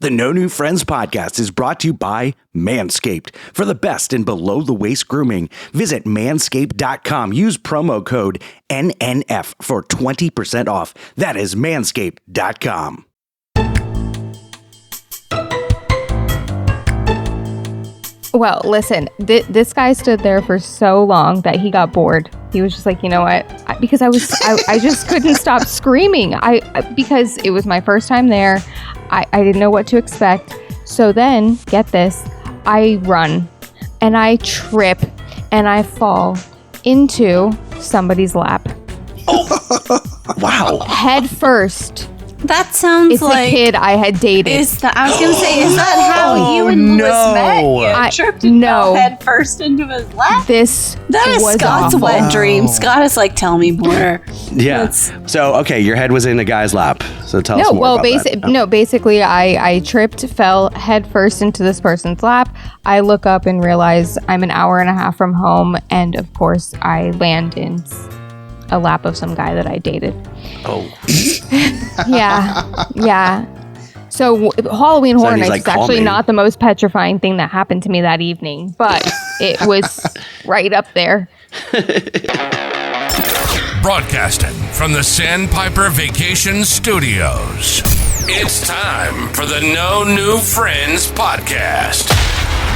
The No New Friends podcast is brought to you by Manscaped. For the best in below-the-waist grooming, visit manscaped.com. Use promo code NNF for 20% off. That is manscaped.com. Well, listen, this guy stood there for so long that he got bored. He was just like, you know what? Because I just couldn't stop screaming. Because it was my first time there. I didn't know what to expect. So then, get this, I run and I trip and I fall into somebody's lap. Oh, wow. Head first. That sounds it's like the kid I had dated. I was going to say, is that how you and Lewis met? You tripped and fell head first into his lap? That is Scott's awful. wet dream. Scott is like, tell me more. Yeah. So, okay, your head was in a guy's lap. So tell us more about that. No, basically, I tripped, fell head first into this person's lap. I look up and realize I'm an hour and a half from home. And, of course, I land in a lap of some guy that I dated. Oh. Yeah. So Halloween Horror Nights is actually not the most petrifying thing that happened to me that evening, but it was right up there. Broadcasting from the Sandpiper Vacation Studios, it's time for the No New Friends podcast.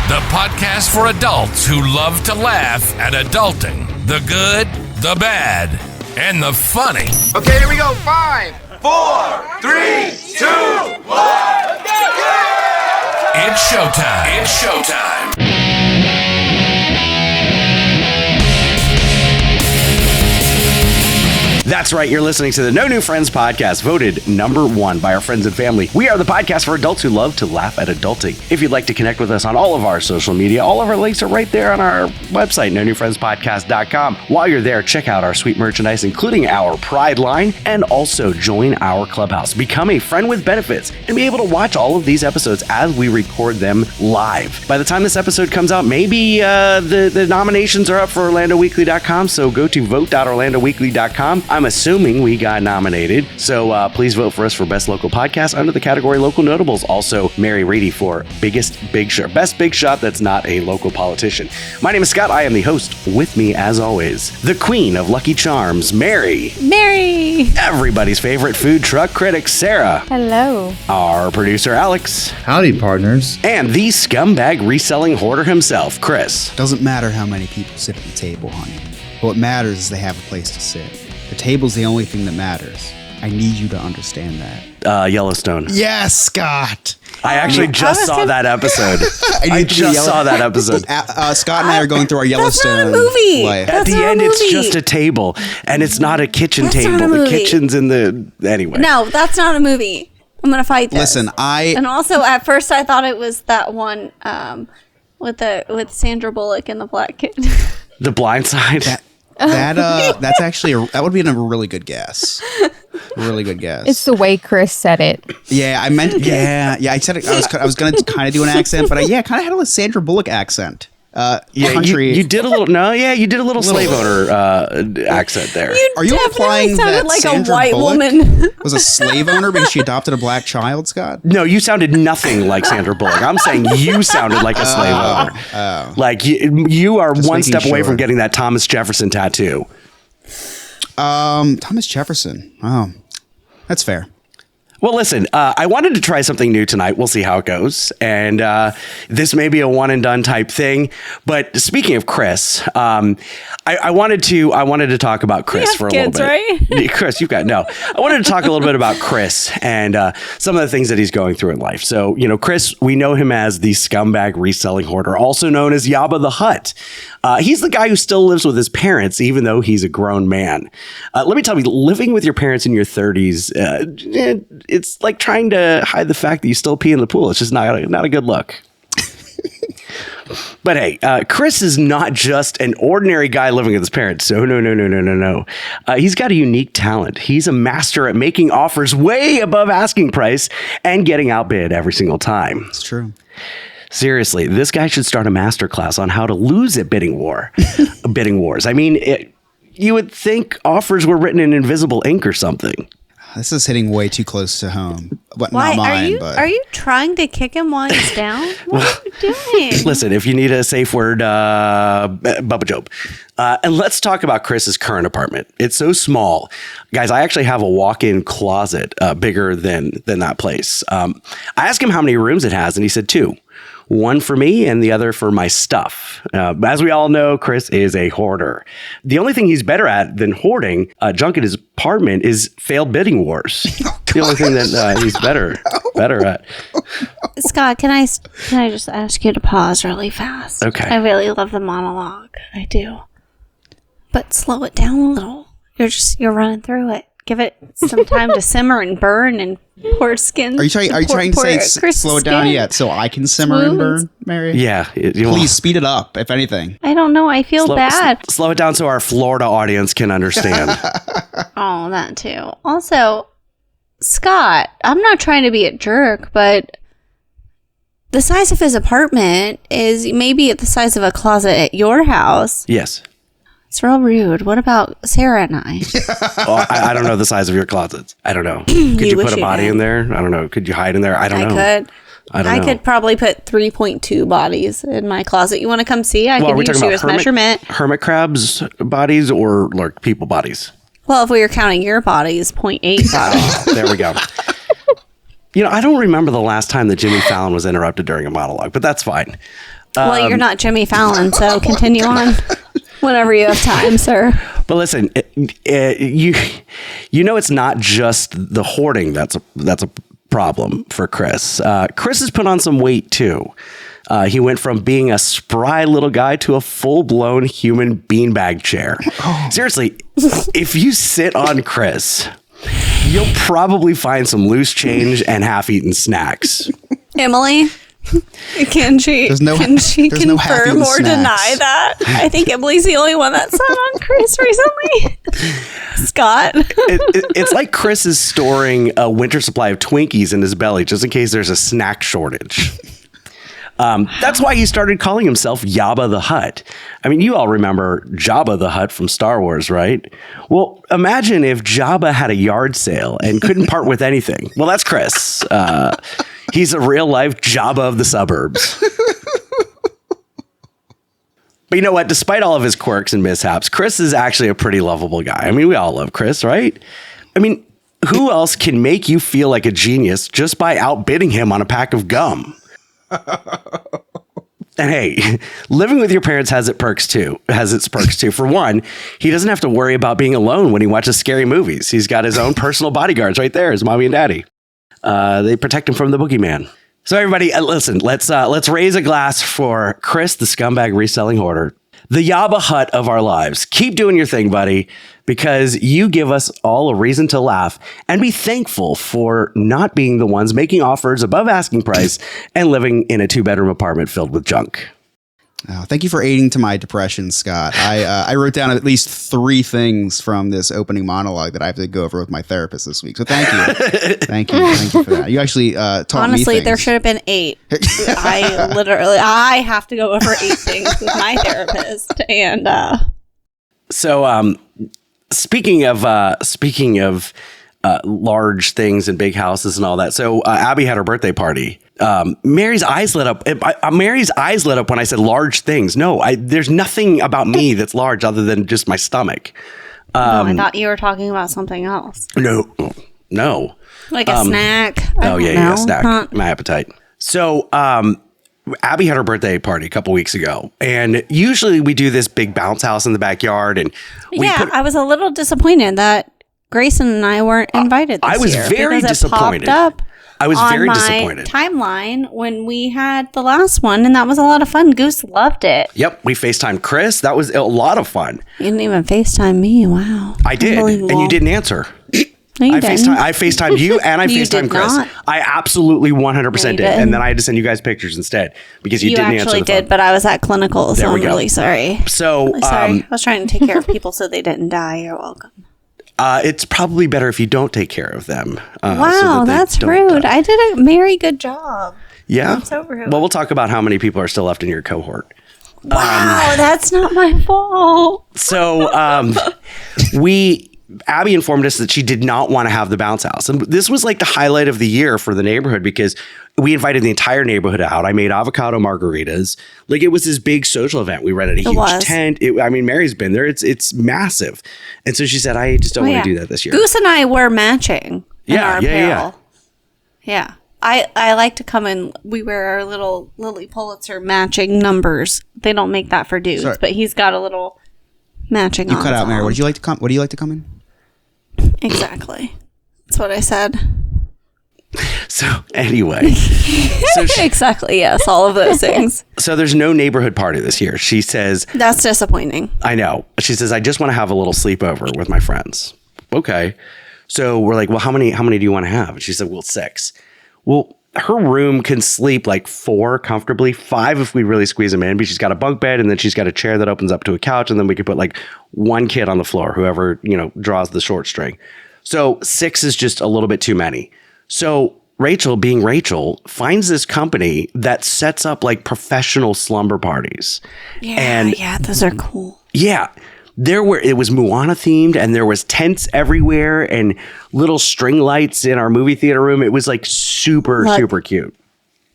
The podcast for adults who love to laugh at adulting, the good, the bad, and the funny. Okay, here we go. 5, 4, 3, 2, 1. It's showtime. It's showtime. That's right. You're listening to the No New Friends podcast, voted #1 by our friends and family. We are the podcast for adults who love to laugh at adulting. If you'd like to connect with us on all of our social media, all of our links are right there on our website, nonewfriendspodcast.com. While you're there, check out our sweet merchandise, including our Pride line, and also join our clubhouse. Become a friend with benefits and be able to watch all of these episodes as we record them live. By the time this episode comes out, maybe the nominations are up for OrlandoWeekly.com, so go to vote.OrlandoWeekly.com. I'm assuming we got nominated, so please vote for us for Best Local Podcast under the category Local Notables. Also, Mary Reedy for Best Big Shot that's not a local politician. My name is Scott. I am the host. With me, as always, the queen of Lucky Charms, Mary. Everybody's favorite food truck critic, Sarah. Hello. Our producer, Alex. Howdy, partners. And the scumbag reselling hoarder himself, Chris. Doesn't matter how many people sit at the table, honey. What matters is they have a place to sit. The table's the only thing that matters. I need you to understand that. Yellowstone. Yes, Scott. I actually just saw that episode. I just saw that episode. Scott and I are going through our Yellowstone. That's not a movie. Life. At the end, it's just a table, and it's not a kitchen table. The kitchen's in the anyway. No, that's not a movie. I'm gonna fight this. Listen, and also at first I thought it was that one with Sandra Bullock and the black kid. The Blind Side. That's actually that would be a really good guess. Really good guess. It's the way Chris said it. Yeah, I meant I said it, I was gonna kind of do an accent, but I kind of had a Sandra Bullock accent. Country. You did a little. No, yeah, you did a little slave owner accent there. Are you implying that like Sandra a white Bullock woman was a slave owner because she adopted a black child, Scott? No, you sounded nothing like Sandra Bullock. I'm saying you sounded like a slave owner. Like you are just one step away from getting that Thomas Jefferson tattoo. Thomas Jefferson. Oh, that's fair. Well, listen, I wanted to try something new tonight. We'll see how it goes. And this may be a one and done type thing. But speaking of Chris, I wanted to talk about Chris for a little bit. Right? Chris, I wanted to talk a little bit about Chris and some of the things that he's going through in life. So, Chris, we know him as the scumbag reselling hoarder, also known as Yabba the Hutt. He's the guy who still lives with his parents, even though he's a grown man. Let me tell you, living with your parents in your 30s, it's like trying to hide the fact that you still pee in the pool. It's just not a good look. But hey, Chris is not just an ordinary guy living with his parents. So no. He's got a unique talent. He's a master at making offers way above asking price and getting outbid every single time. It's true. Seriously, this guy should start a masterclass on how to lose at bidding wars. I mean, you would think offers were written in invisible ink or something. This is hitting way too close to home. but Why not mine. are you trying to kick him while he's down? What are you doing? Listen, if you need a safe word, Bubba Job. And let's talk about Chris's current apartment. It's so small. Guys, I actually have a walk-in closet bigger than that place. I asked him how many rooms it has, and he said 2. One for me and the other for my stuff. As we all know, Chris is a hoarder. The only thing he's better at than hoarding junk in his apartment is failed bidding wars. The only thing that he's better at. Scott, can I just ask you to pause really fast? Okay. I really love the monologue. I do. But slow it down a little. You're running through it. Give it some time to simmer and burn and pour skin. Are you trying to say slow it down yet so I can simmer and burn, Mary? Yeah. Please speed it up, if anything. I don't know. I feel bad. Slow it down so our Florida audience can understand. Oh, that too. Also, Scott, I'm not trying to be a jerk, but the size of his apartment is maybe the size of a closet at your house. Yes. It's real rude. What about Sarah and I? Well, I don't know the size of your closets. I don't know. Could you put a body in there? I don't know. Could you hide in there? I don't know. I could probably put 3.2 bodies in my closet. You want to come see? I could use you as measurement. Hermit crabs bodies or like people bodies? Well, if we were counting your bodies, 0.8 bodies. There we go. I don't remember the last time that Jimmy Fallon was interrupted during a monologue, but that's fine. Well, you're not Jimmy Fallon, so continue on whenever you have time, sir. But listen, it's not just the hoarding that's a problem for Chris. Chris has put on some weight too. He went from being a spry little guy to a full-blown human beanbag chair. Oh. Seriously, if you sit on Chris, you'll probably find some loose change and half-eaten snacks. Emily? Can she confirm or deny that? I think Emily's the only one that sat on Chris recently. Scott? It's like Chris is storing a winter supply of Twinkies in his belly just in case there's a snack shortage. That's why he started calling himself Jabba the Hutt. I mean, you all remember Jabba the Hutt from Star Wars, right? Well, imagine if Jabba had a yard sale and couldn't part with anything. Well, that's Chris. He's a real-life Jabba of the suburbs. But you know what? Despite all of his quirks and mishaps, Chris is actually a pretty lovable guy. I mean, we all love Chris, right? I mean, who else can make you feel like a genius just by outbidding him on a pack of gum? And hey, living with your parents has its perks too. For one, he doesn't have to worry about being alone when he watches scary movies. He's got his own personal bodyguards right there, his mommy and daddy. They protect him from the boogeyman. So everybody, listen, let's raise a glass for Chris, the scumbag reselling hoarder, the Jabba Hutt of our lives. Keep doing your thing, buddy, because you give us all a reason to laugh and be thankful for not being the ones making offers above asking price and living in a 2-bedroom apartment filled with junk. Oh, thank you for aiding to my depression, Scott. I wrote down at least 3 things from this opening monologue that I have to go over with my therapist this week. So thank you. Thank you for that. You actually taught me Honestly, things. There should have been 8. I have to go over 8 things with my therapist. And so speaking of large things and big houses and all that. So Abby had her birthday party. Mary's eyes lit up. Mary's eyes lit up when I said large things. No, there's nothing about me that's large other than just my stomach. I thought you were talking about something else. No. Like a snack. Yeah, snack. My appetite. So, Abby had her birthday party a couple weeks ago, and usually we do this big bounce house in the backyard, and I was a little disappointed that Grayson and I weren't invited this year. I was very disappointed. I was very disappointed. Timeline when we had the last one, and that was a lot of fun. Goose loved it. Yep, we FaceTimed Chris. That was a lot of fun. You didn't even FaceTime me. Wow, I did, and you didn't answer. No, you didn't. I FaceTimed you, and I FaceTimed Chris. Not. I absolutely 100% did, and then I had to send you guys pictures instead because you didn't answer the phone. You actually did, but I was at clinical, so I'm really sorry. So sorry. I was trying to take care of people so they didn't die. You're welcome. It's probably better if you don't take care of them. Wow, that's rude. I did a very good job. Yeah? I'm so rude. Well, we'll talk about how many people are still left in your cohort. Wow, that's not my fault. So we Abby informed us that she did not want to have the bounce house. And this was like the highlight of the year for the neighborhood because we invited the entire neighborhood out. I made avocado margaritas. Like it was this big social event. We rented a huge tent. Mary's been there. It's massive. And so she said, I just don't want to do that this year. Goose and I were matching. Yeah. I like to come in. We wear our little Lily Pulitzer matching numbers. They don't make that for dudes, but he's got a little matching. You cut out, Mary. What do you like to come in? Exactly. That's what I said. So anyway. Exactly. Yes. All of those things. So there's no neighborhood party this year. She says. That's disappointing. I know. She says, I just want to have a little sleepover with my friends. Okay. So we're like, well, how many do you want to have? And she said, well, 6. Well, her room can sleep like 4 comfortably, 5 if we really squeeze them in. But she's got a bunk bed, and then she's got a chair that opens up to a couch, and then we could put like 1 kid on the floor, whoever, draws the short string. So 6 is just a little bit too many. So Rachel, being Rachel, finds this company that sets up like professional slumber parties. Yeah, those are cool. Yeah. It was Moana themed, and there was tents everywhere and little string lights in our movie theater room. It was like super cute.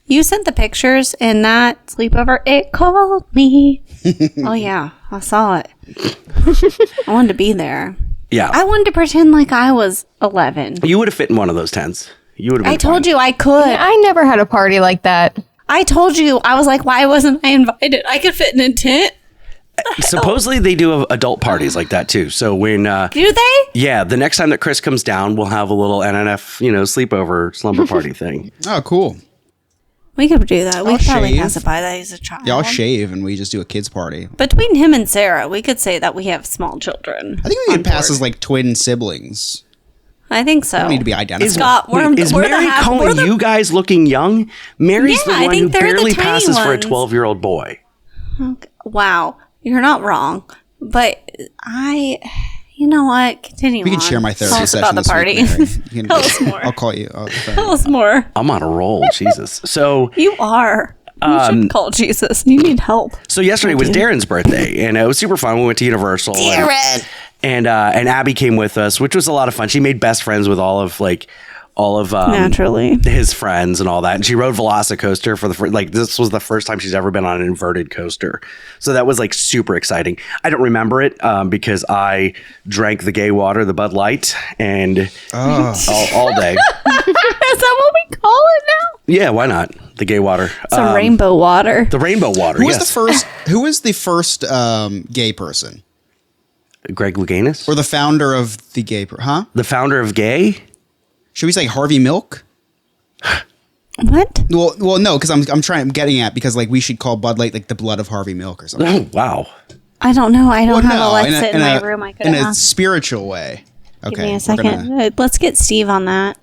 You sent the pictures in that sleepover. It called me. Oh yeah, I saw it. I wanted to be there. Yeah. I wanted to pretend like I was 11. You would have fit in one of those tents. You would have. I told you I could. I never had a party like that. I told you. I was like, why wasn't I invited? I could fit in a tent. Supposedly they do adult parties like that too. So when do they? Yeah, the next time that Chris comes down, we'll have a little NNF, sleepover slumber party thing. Oh, cool. We could do that. We I'll probably shave. pass it by that he's a child. Yeah, I'll shave and we just do a kids party. Between him and Sarah, we could say that we have small children. I think we could pass as like twin siblings. I think so. Don't need to be identical. Scott, is Mary calling you guys looking young? Mary's the one who barely passes for a 12-year-old boy. Okay. Wow. You're not wrong. But you know what? Continue We can on. share my therapy Tell us session about the this party. week, Mary. Tell us more. I'll call you. Tell us more. I'm on a roll, Jesus. So You are. You should call Jesus. You need help. So yesterday was Darren's birthday, and it was super fun. We went to Universal. Darren! And Abby came with us, which was a lot of fun. She made best friends with all of Naturally his friends and all that. And she rode Velocicoaster for this was the first time she's ever been on an inverted coaster. So that was like super exciting. I don't remember it because I drank the gay water, the Bud Light, and all day. Is that what we call it now? Yeah, why not? The gay water. It's a rainbow water. The rainbow water. Who was the first gay person? Greg Louganis? Or the founder of the gay huh? The founder of gay? Should we say Harvey Milk? What? Well, no, because I'm getting at because like we should call Bud Light like the blood of Harvey Milk or something. Oh, wow. I don't know. I don't have Alexa in my room. I could in a ask. spiritual way. Okay, Give me a second. Let's get Steve on that.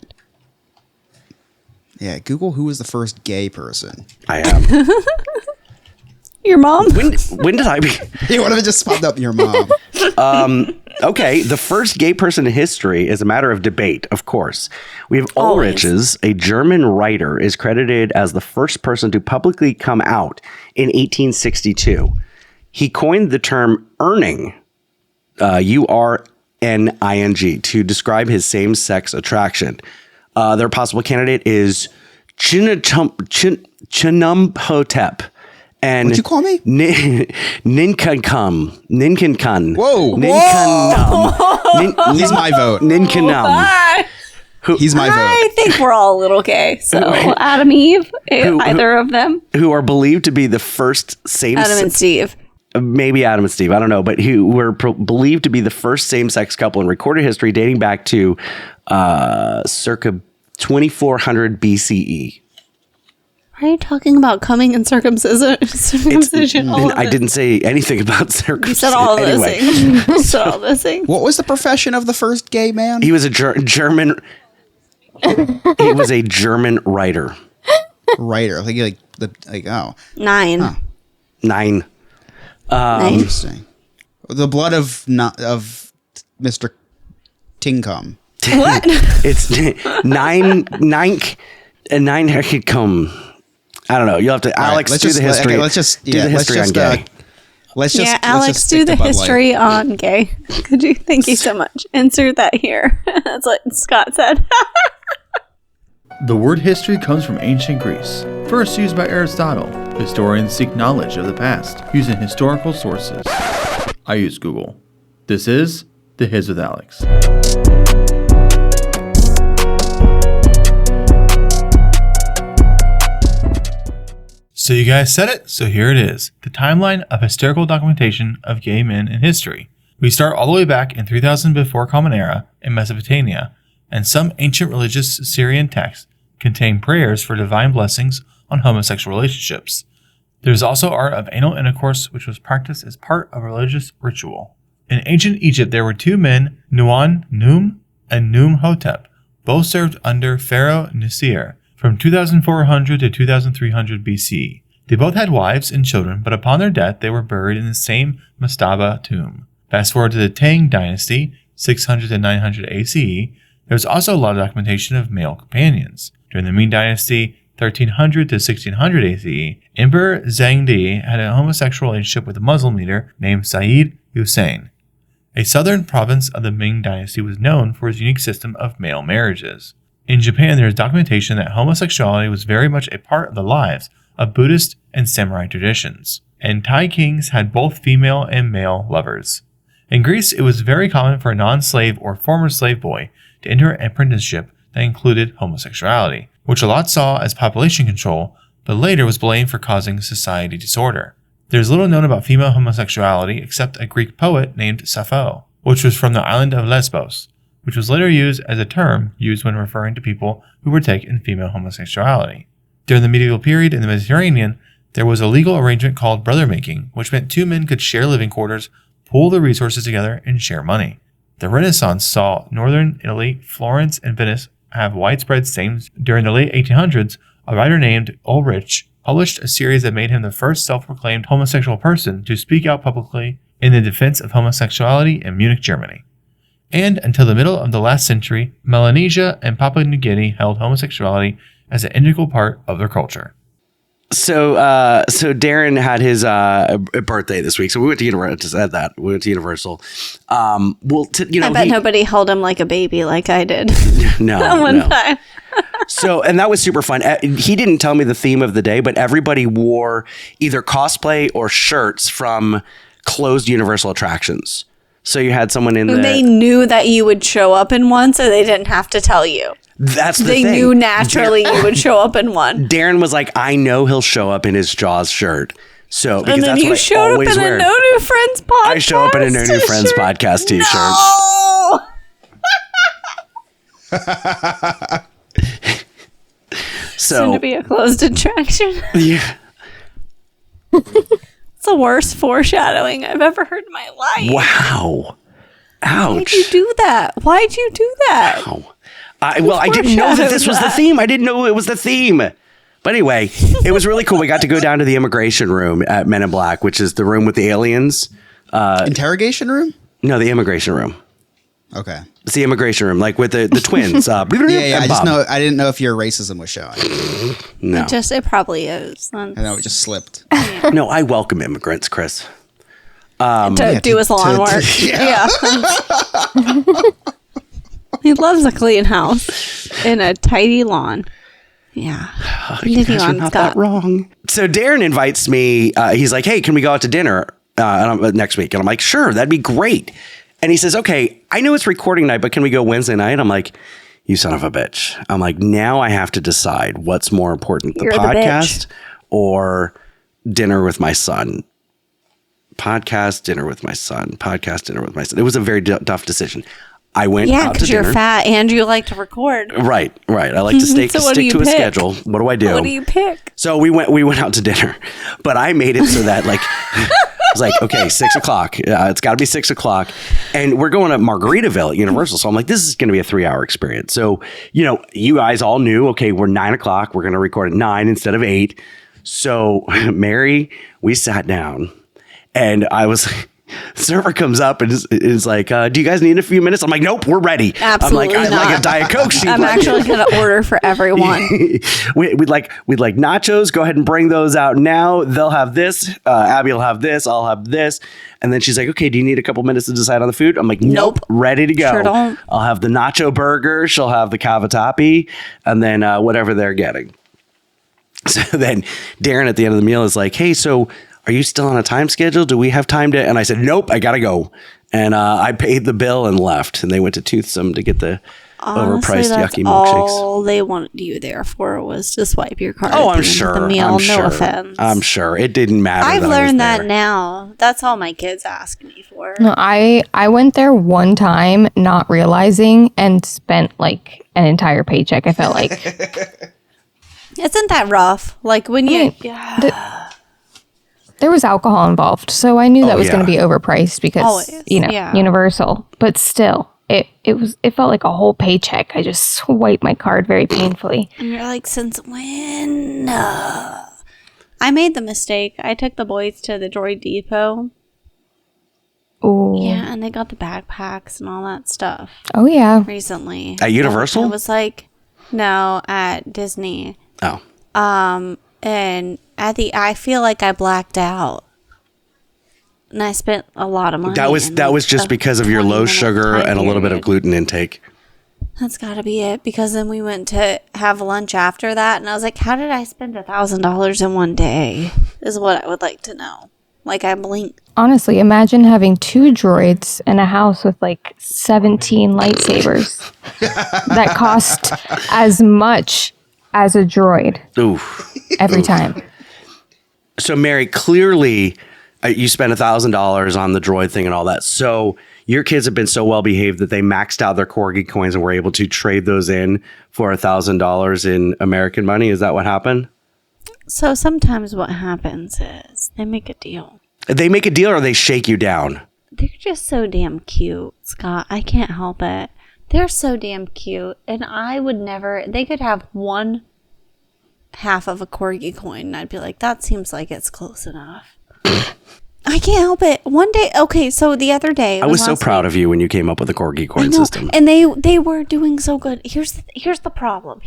Yeah, Google who was the first gay person. I am. Your mom? When did I be? Yeah, what if it just popped up your mom? Okay, the first gay person in history is a matter of debate, of course. We have Ulrichs, a German writer, is credited as the first person to publicly come out in 1862. He coined the term urning, U-R-N-I-N-G, to describe his same-sex attraction. Their possible candidate is Chinumhotep. And what'd you call me? Ninkankum. Whoa. Ninkanum. He's my vote. Ninkanum. He's my vote. I think we're all a little gay. So Adam, Eve, either of them. Who are believed to be the first same-sex... Adam and Steve. Maybe Adam and Steve. I don't know. But who were believed to be the first same-sex couple in recorded history dating back to circa 2400 BCE. Are you talking about coming and circumcision? I didn't say anything about circumcision. You said all of those things. You said all those things. What was the profession of the first gay man? He was a German. He was a German writer. Writer. Nine. Huh. 9. Interesting. The blood of Mr. Tinkum. What? It's 9 could come. I don't know. You'll have to, Alex, do the history. Okay, let's just do the history on gay. Let's just Alex, stick do to the Bud Light. history on gay. Could you? Thank you so much. Insert that here. That's what Scott said. The word history comes from ancient Greece, first used by Aristotle. Historians seek knowledge of the past using historical sources. I use Google. This is The Hiz with Alex. So you guys said it, so here it is. The timeline of historical documentation of gay men in history. We start all the way back in 3000 before Common Era in Mesopotamia, and some ancient religious Syrian texts contain prayers for divine blessings on homosexual relationships. There's also art of anal intercourse, which was practiced as part of a religious ritual. In ancient Egypt, there were two men, Num and Hotep. Both served under Pharaoh Nisir from 2400 to 2300 BC. They both had wives and children, but upon their death, they were buried in the same mastaba tomb. Fast forward to the Tang dynasty, 600 to 900 ACE, there's also a lot of documentation of male companions. During the Ming dynasty, 1300 to 1600 ACE, Emperor Zhengdi had a homosexual relationship with a Muslim leader named Sayyid Hussein. A southern province of the Ming dynasty was known for its unique system of male marriages. In Japan, there is documentation that homosexuality was very much a part of the lives of Buddhist and samurai traditions, and Thai kings had both female and male lovers. In Greece, it was very common for a non-slave or former slave boy to enter an apprenticeship that included homosexuality, which a lot saw as population control, but later was blamed for causing society disorder. There's little known about female homosexuality except a Greek poet named Sappho, which was from the island of Lesbos, which was later used as a term used when referring to people who partake in female homosexuality. During the medieval period in the Mediterranean, there was a legal arrangement called brother-making, which meant two men could share living quarters, pool their resources together, and share money. The Renaissance saw northern Italy, Florence, and Venice have widespread same. During the late 1800s, a writer named Ulrich published a series that made him the first self-proclaimed homosexual person to speak out publicly in the defense of homosexuality in Munich, Germany. And until the middle of the last century, Melanesia and Papua New Guinea held homosexuality as an integral part of their culture. So Darren had his birthday this week. So we went to Universal. Just add that we went to Universal. I bet nobody held him like a baby like I did. No, one time. So, and that was super fun. He didn't tell me the theme of the day, but everybody wore either cosplay or shirts from closed Universal attractions. So you had someone in there. They knew that you would show up in one, so they didn't have to tell you. That's the thing. They knew naturally you would show up in one. Darren was like, I know he'll show up in his Jaws shirt. So because and then that's you what showed I up always in wear. a No New Friends podcast. I show up in a No New Friends podcast t-shirt. No! So Soon to be a closed attraction. Yeah. It's the worst foreshadowing I've ever heard in my life. Wow. Ouch. Why'd you do that? Why'd you do that? Wow. I didn't know that this was the theme. I didn't know it was the theme. But anyway, it was really cool. We got to go down to the immigration room at Men in Black, which is the room with the aliens. Interrogation room? No, the immigration room. Okay. It's the immigration room, like with the twins. Yeah. I didn't know if your racism was showing. No. It probably is. I know it just slipped. No, I welcome immigrants, Chris. To do his lawn work. Yeah. He loves a clean house and a tidy lawn. Yeah. You guys are not that wrong. So Darren invites me. He's like, hey, can we go out to dinner next week? And I'm like, sure, that'd be great. And he says, okay, I know it's recording night, but can we go Wednesday night? I'm like, you son of a bitch. I'm like, now I have to decide what's more important, the podcast or dinner with my son. Podcast, dinner with my son. Podcast, dinner with my son. It was a very tough decision. I went out to dinner. Yeah, because you're fat and you like to record. Right. I like to stick to a schedule. What do I do? What do you pick? So we went out to dinner, but I made it so that like I was like, okay, 6:00. It's got to be 6:00, and we're going to Margaritaville at Universal. So I'm like, this is going to be a 3-hour experience. So you guys all knew, okay, we're 9:00. We're going to record at 9 instead of 8. So Mary, we sat down, and I was Server comes up and is like, do you guys need a few minutes? I'm like, nope, we're ready. Absolutely I'm like, not. I'd like a Diet Coke. I'm actually going to order for everyone. we'd like nachos. Go ahead and bring those out now. They'll have this. Abby will have this. I'll have this. And then she's like, okay, do you need a couple minutes to decide on the food? I'm like, nope. Ready to go. Sure don't. I'll have the nacho burger. She'll have the cavatappi, and then whatever they're getting. So then Darren at the end of the meal is like, hey, so are you still on a time schedule? Do we have time to? And I said, nope, I got to go. And I paid the bill and left. And they went to Toothsome to get the overpriced yucky milkshakes. All they wanted you there for was to swipe your card. Oh, I'm sure. The meal. I'm sure. No offense. I'm sure. It didn't matter. I've learned that now. That's all my kids ask me for. No, I went there one time not realizing and spent like an entire paycheck, I felt like. Isn't that rough? Like when you... There was alcohol involved, so I knew that was going to be overpriced because, Always, Universal. But still, it felt like a whole paycheck. I just swiped my card very painfully. And you're like, since when? I made the mistake. I took the boys to the Droid Depot. Ooh. Yeah, and they got the backpacks and all that stuff. Oh, yeah. Recently. At Universal? It was like, no, at Disney. Oh. And I feel like I blacked out. And I spent a lot of money. That was just because of your low sugar and a little bit of gluten intake. That's got to be it. Because then we went to have lunch after that. And I was like, how did I spend $1,000 in one day? Is what I would like to know. Like I blinked. Honestly, imagine having 2 droids in a house with like 17 lightsabers that cost as much as a droid. Ooh. Every time. So, Mary, clearly you spent $1,000 on the droid thing and all that. So your kids have been so well behaved that they maxed out their Corgi coins and were able to trade those in for $1,000 in American money. Is that what happened? So sometimes what happens is they make a deal. They make a deal or they shake you down? They're just so damn cute, Scott. I can't help it. They're so damn cute. And I would never, they could have one half of a Corgi coin and I'd be like, that seems like it's close enough. I can't help it. One day, okay, so the other day, I was so proud of you when you came up with a Corgi coin system. And they were doing so good. Here's the problem.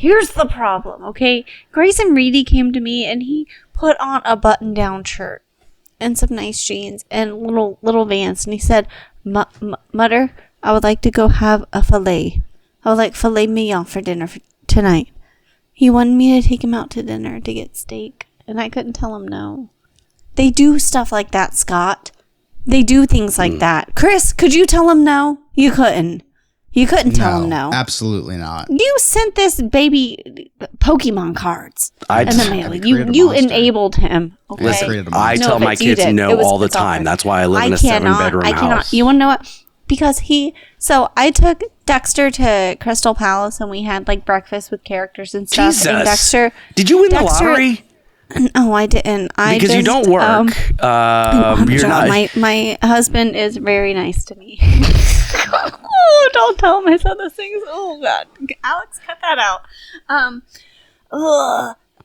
Okay, Grayson Reedy came to me and he put on a button-down shirt and some nice jeans and little Vans, and he said, "Mother, I would like to go have a filet. I would like filet mignon for dinner tonight." He wanted me to take him out to dinner to get steak, and I couldn't tell him no. They do stuff like that, Scott. They do things like that. Chris, could you tell him no? You couldn't. You couldn't tell him no. Absolutely not. You sent this baby Pokemon cards in the mail. created a You monster. enabled him. Okay? Listen, I No tell my offense, you kids did. no It was all the bizarre. time. That's why I live in a 7-bedroom house. You want to know what? Because so I took Dexter to Crystal Palace and we had like breakfast with characters and stuff. Jesus. And Dexter, Did you win the lottery? No, I didn't. Because you don't work. You're not. My husband is very nice to me. Oh, don't tell my son those things. Oh God, Alex, cut that out.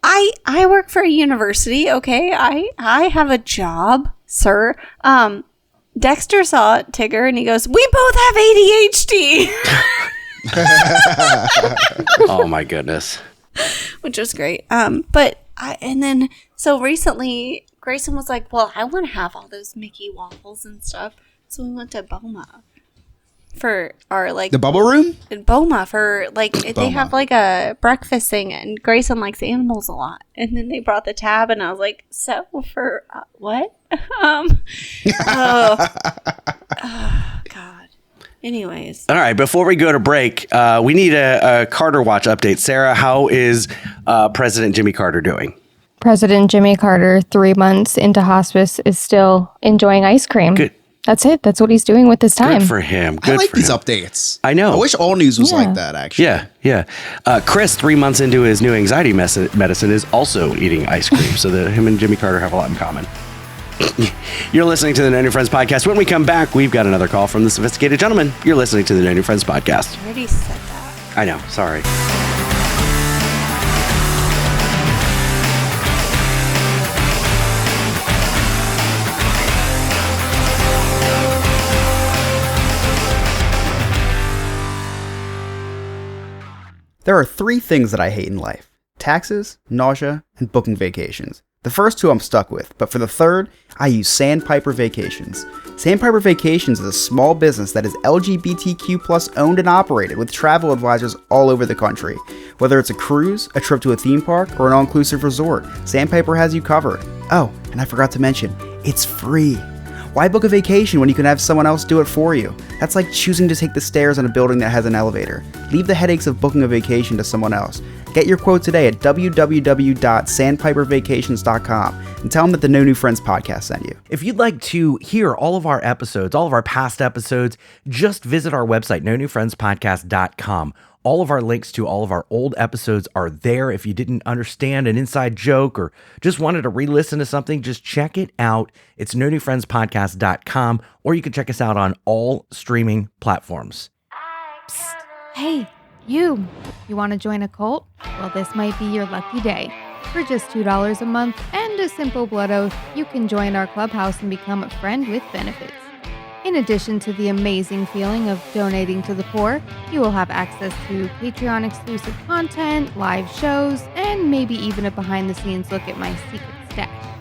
I work for a university. Okay, I have a job, sir. Dexter saw Tigger and he goes, "We both have ADHD." Oh my goodness. Which was great. So recently Grayson was like, well, I want to have all those Mickey waffles and stuff. So we went to Boma for our The bubble room? in Boma for they have like a breakfast thing, and Grayson likes animals a lot. And then they brought the tab and I was like, so for what? Oh God. Anyways. All right, before we go to break, we need a Carter Watch update. Sarah, how is President Jimmy Carter doing? President Jimmy Carter, 3 months into hospice, is still enjoying ice cream. Good. That's it. That's what he's doing with his time. Good for him. Good I like for these him. updates. I know. I wish all news was Yeah. like that, actually. Yeah. Chris, 3 months into his new anxiety medicine, is also eating ice cream. So him and Jimmy Carter have a lot in common. You're listening to the Know New Friends podcast. When we come back, we've got another call from the sophisticated gentleman. You're listening to the Know New Friends podcast. I already said that. I know. Sorry. There are 3 things that I hate in life: taxes, nausea, and booking vacations. The first 2 I'm stuck with, but for the third, I use Sandpiper Vacations. Sandpiper Vacations is a small business that is LGBTQ+ owned and operated with travel advisors all over the country. Whether it's a cruise, a trip to a theme park, or an all-inclusive resort, Sandpiper has you covered. Oh, and I forgot to mention, it's free. Why book a vacation when you can have someone else do it for you? That's like choosing to take the stairs in a building that has an elevator. Leave the headaches of booking a vacation to someone else. Get your quote today at www.sandpipervacations.com and tell them that the No New Friends podcast sent you. If you'd like to hear all of our episodes, all of our past episodes, just visit our website, nonewfriendspodcast.com. All of our links to all of our old episodes are there. If you didn't understand an inside joke or just wanted to re-listen to something, just check it out. It's nonewfriendspodcast.com, or you can check us out on all streaming platforms. Psst. Hey, you want to join a cult? Well, this might be your lucky day. For just $2 a month and a simple blood oath, you can join our clubhouse and become a friend with benefits. In addition to the amazing feeling of donating to the poor, you will have access to Patreon-exclusive content, live shows, and maybe even a behind-the-scenes look at my secret stash.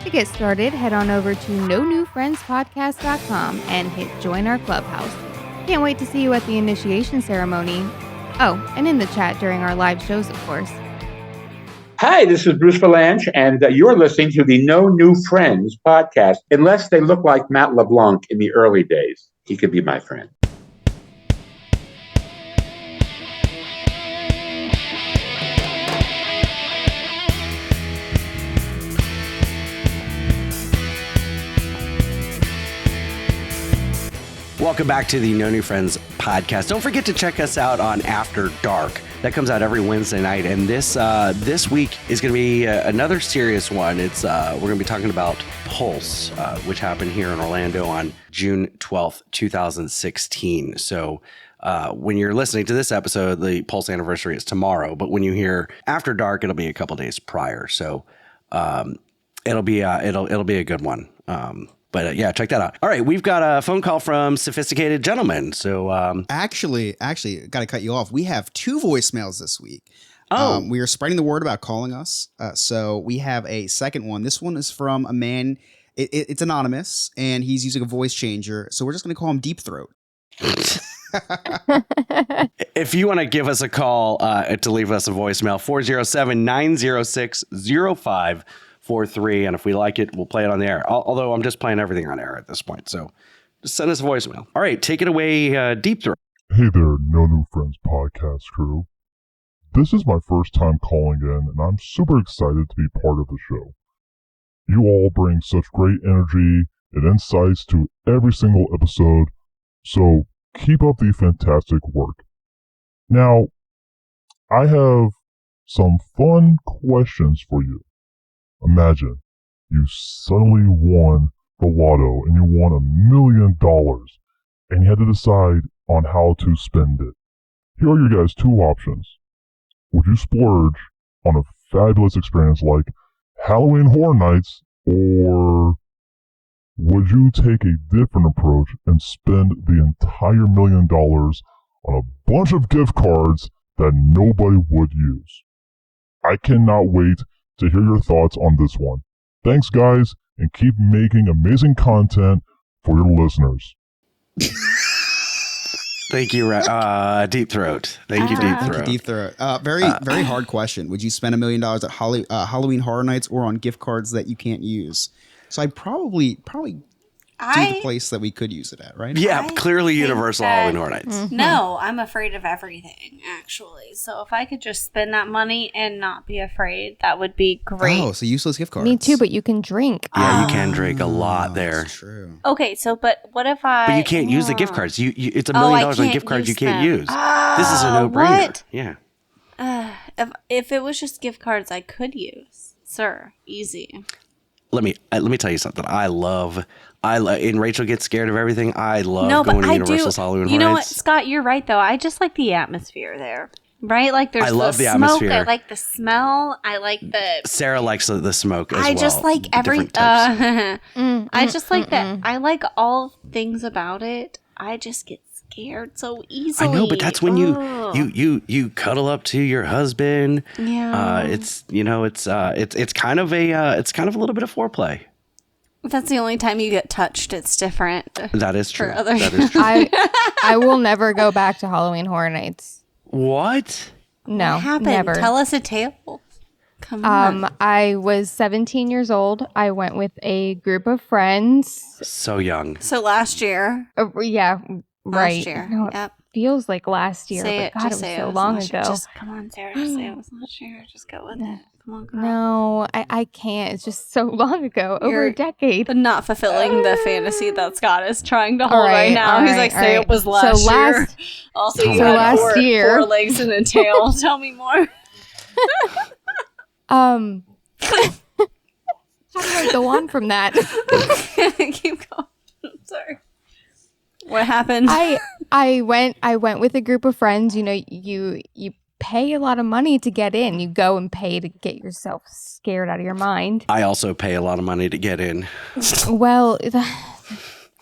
To get started, head on over to nonewfriendspodcast.com and hit join our clubhouse. Can't wait to see you at the initiation ceremony. Oh, and in the chat during our live shows, of course. Hi, this is Bruce Valanche, and you're listening to the No New Friends podcast. Unless they look like Matt LeBlanc in the early days, he could be my friend. Welcome back to the No New Friends podcast. Don't forget to check us out on After Dark. That comes out every Wednesday night, and this week is going to be another serious one. It's we're going to be talking about Pulse, which happened here in Orlando on June 12th, 2016. So when you're listening to this episode, the Pulse anniversary is tomorrow, but when you hear After Dark, it'll be a couple days prior. So it'll be a good one. But yeah, check that out. All right, we've got a phone call from Sophisticated Gentleman. So Actually, got to cut you off. We have 2 voicemails this week. Oh. We are spreading the word about calling us. So we have a second one. This one is from a man. It's anonymous, and he's using a voice changer. So we're just going to call him Deep Throat. If you want to give us a call to leave us a voicemail, 407-906-0543, and if we like it, we'll play it on the air. Although I'm just playing everything on air at this point, so just send us a voicemail. All right, take it away, Deep Throat. Hey there, No New Friends podcast crew. This is my first time calling in, and I'm super excited to be part of the show. You all bring such great energy and insights to every single episode, so keep up the fantastic work. Now, I have some fun questions for you. Imagine you suddenly won the lotto and you won $1 million and you had to decide on how to spend it. Here are your guys' 2 options. Would you splurge on a fabulous experience like Halloween Horror Nights, or would you take a different approach and spend the entire $1 million on a bunch of gift cards that nobody would use? I cannot wait to hear your thoughts on this one. Thanks, guys, and keep making amazing content for your listeners. Thank you, Deep Throat. Thank you, Deep Throat. Deep Throat. Very hard question. Would you spend $1 million at Halloween Horror Nights or on gift cards that you can't use? So I'd probably do the place that we could use it at, right? Yeah, clearly Universal Halloween Horror Nights. Mm-hmm. No, I'm afraid of everything, actually. So if I could just spend that money and not be afraid, that would be great. Oh, so useless gift cards. Me too, but you can drink. Yeah, you can drink a lot there. That's true. Okay, so but what if I? But you can't use the gift cards. It's $1 million on gift cards you can't use. This is a no-brainer. What? Yeah. If it was just gift cards, I could use, sir, easy. Let me tell you something. And Rachel gets scared of everything. I love going to Universal's Halloween Horror Nights. You know what, Scott? You're right, though. I just like the atmosphere there, right? Like there's the smoke. Atmosphere. I like the smell. I like the. Sarah likes the smoke as well. I just like every. I just like that. I like all things about it. I just get scared so easily. I know, but that's when you cuddle up to your husband. Yeah. It's kind of a little bit of foreplay. That's the only time you get touched. It's different. That is true. That is true. I will never go back to Halloween Horror Nights. What? No, what happened? never. Tell us a tale. Come on. I was 17 years old. I went with a group of friends. So young. So last year. Yeah, right. Last year. No, Yep. Feels like last year, Say but it. God, Just it was say so it was long last ago. year. Just come on, Sarah. Just say it was last year. Just go with it. Come on, girl. No, I can't. It's just so long ago, over You're a decade. not fulfilling the fantasy that Scott is trying to All hold right, right now. all He's right, like, all say right. it was last So year. last- Also, you so had last four year- 4 legs and a tail. Tell me more. How do I go on from that? Keep going. Sorry. What happened? I went with a group of friends. You know, you pay a lot of money to get in. You go and pay to get yourself scared out of your mind. I also pay a lot of money to get in. Well,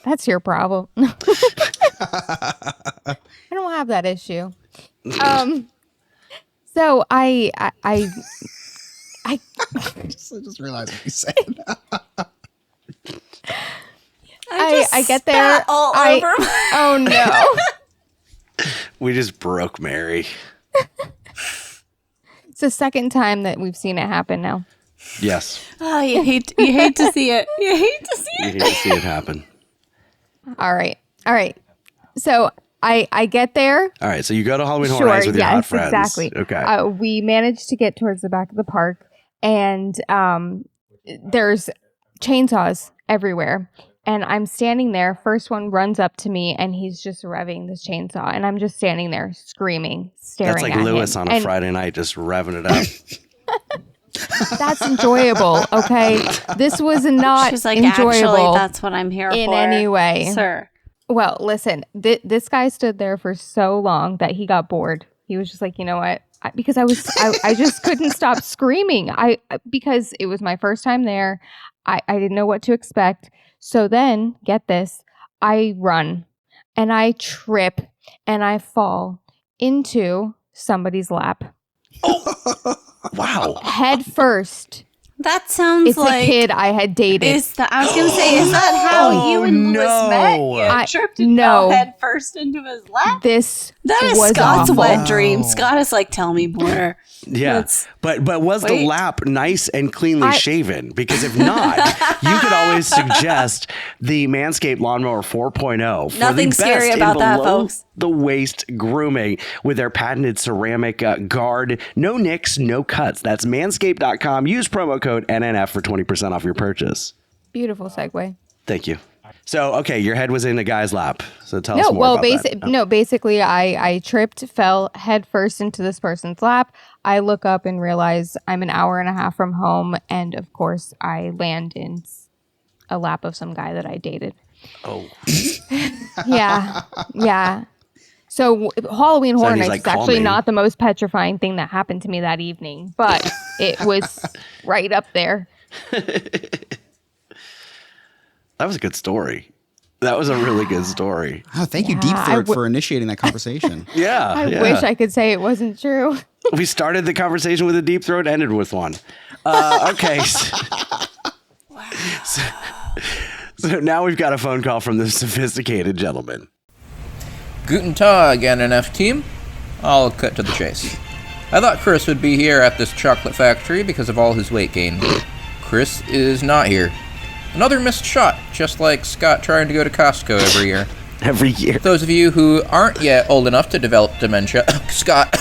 that's your problem. I don't have that issue. So I just realized what you said. I get there. All over Oh no. We just broke Mary. It's the second time that we've seen it happen now. Yes. Oh, you hate to see it. You hate to see You it. hate to see it happen. All right. So I get there. All right. So you go to Halloween Horror Nights with your hot friends. Exactly. Okay. We managed to get towards the back of the park, and there's chainsaws everywhere. And I'm standing there. First one runs up to me, and he's just revving this chainsaw, and I'm just standing there screaming, staring That's like at Lewis him. on a Friday night, just revving it up. That's enjoyable. Okay, this was not She's like, enjoyable actually, that's what I'm here in for. any way, Sir. Well, listen, this guy stood there for so long that he got bored. He was just like, you know what? Because I just couldn't stop screaming. Because it was my first time there. I didn't know what to expect. So then, get this, I run and I trip and I fall into somebody's lap. Oh, wow. Head first. That sounds It's like a kid I had dated. I was gonna say, is that how you and Lewis met? You tripped and fell head first into his lap. That is was Scott's awful. wet dream. Scott is like, tell me more. Yeah, but was the lap nice and cleanly shaven? Because if not, you could always suggest the Manscaped Lawnmower 4.0 for Nothing the scary best about in that, below folks. the waist grooming with their patented ceramic guard. No nicks, no cuts. That's manscaped.com. Use promo code NNF for 20% off your purchase. Beautiful segue. Thank you. So, okay, your head was in a guy's lap. So tell us more about that. Basically, I tripped, fell head first into this person's lap. I look up and realize I'm an hour and a half from home. And of course, I land in a lap of some guy that I dated. Oh. Yeah. So Halloween Horror Nights is actually not the most petrifying thing that happened to me that evening. But it was right up there. That was a good story. That was a really good story. Oh, thank you, Deep Throat, for initiating that conversation. I wish I could say it wasn't true. We started the conversation with a deep throat, ended with one. Okay. So now we've got a phone call from the sophisticated gentleman. Guten Tag, NNF team. I'll cut to the chase. I thought Chris would be here at this chocolate factory because of all his weight gain. Chris is not here. Another missed shot, just like Scott trying to go to Costco every year. Every year. Those of you who aren't yet old enough to develop dementia, Scott,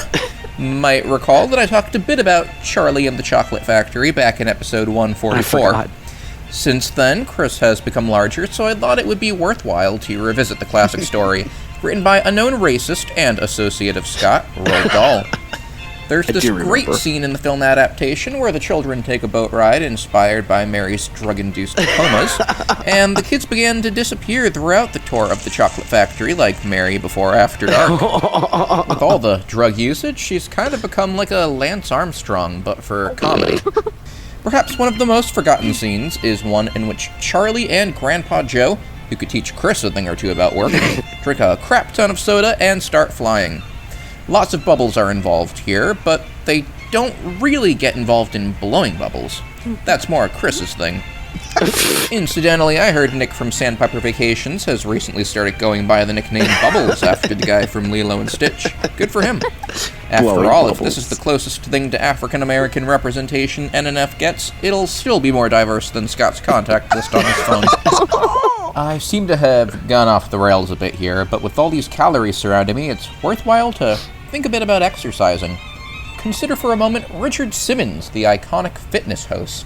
might recall that I talked a bit about Charlie and the Chocolate Factory back in episode 144. Since then, Chris has become larger, so I thought it would be worthwhile to revisit the classic story, written by a known racist and associate of Scott, Roald Dahl. There's this great scene in the film adaptation where the children take a boat ride inspired by Mary's drug-induced comas, and the kids began to disappear throughout the tour of the Chocolate Factory like Mary before After Dark. With all the drug usage, she's kind of become like a Lance Armstrong, but for comedy. Perhaps one of the most forgotten scenes is one in which Charlie and Grandpa Joe, who could teach Chris a thing or two about work, drink a crap ton of soda, and start flying. Lots of bubbles are involved here, but they don't really get involved in blowing bubbles. That's more Chris's thing. Incidentally, I heard Nick from Sandpiper Vacations has recently started going by the nickname Bubbles after the guy from Lilo and Stitch. Good for him. After all, if this is the closest thing to African-American representation NNF gets, it'll still be more diverse than Scott's contact list on his phone. I seem to have gone off the rails a bit here, but with all these calories surrounding me, it's worthwhile to think a bit about exercising. Consider for a moment Richard Simmons, the iconic fitness host.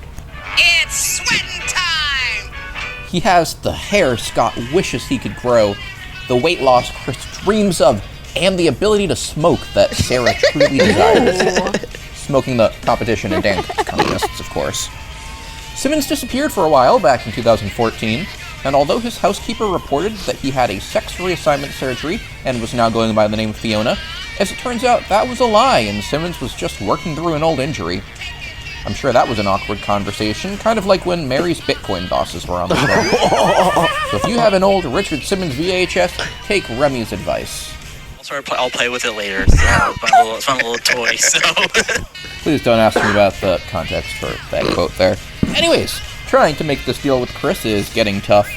It's sweating time! He has the hair Scott wishes he could grow, the weight loss Chris dreams of, and the ability to smoke that Sarah truly desires. Smoking the competition and dance contests, of course. Simmons disappeared for a while back in 2014, and although his housekeeper reported that he had a sex reassignment surgery and was now going by the name Fiona, as it turns out that was a lie and Simmons was just working through an old injury. I'm sure that was an awkward conversation, kind of like when Mary's Bitcoin bosses were on the show. So if you have an old Richard Simmons VHS, take Remy's advice. I'll play with it later. So it's my little toy. So Please don't ask me about the context for that quote there. Anyways, trying to make this deal with Chris is getting tough.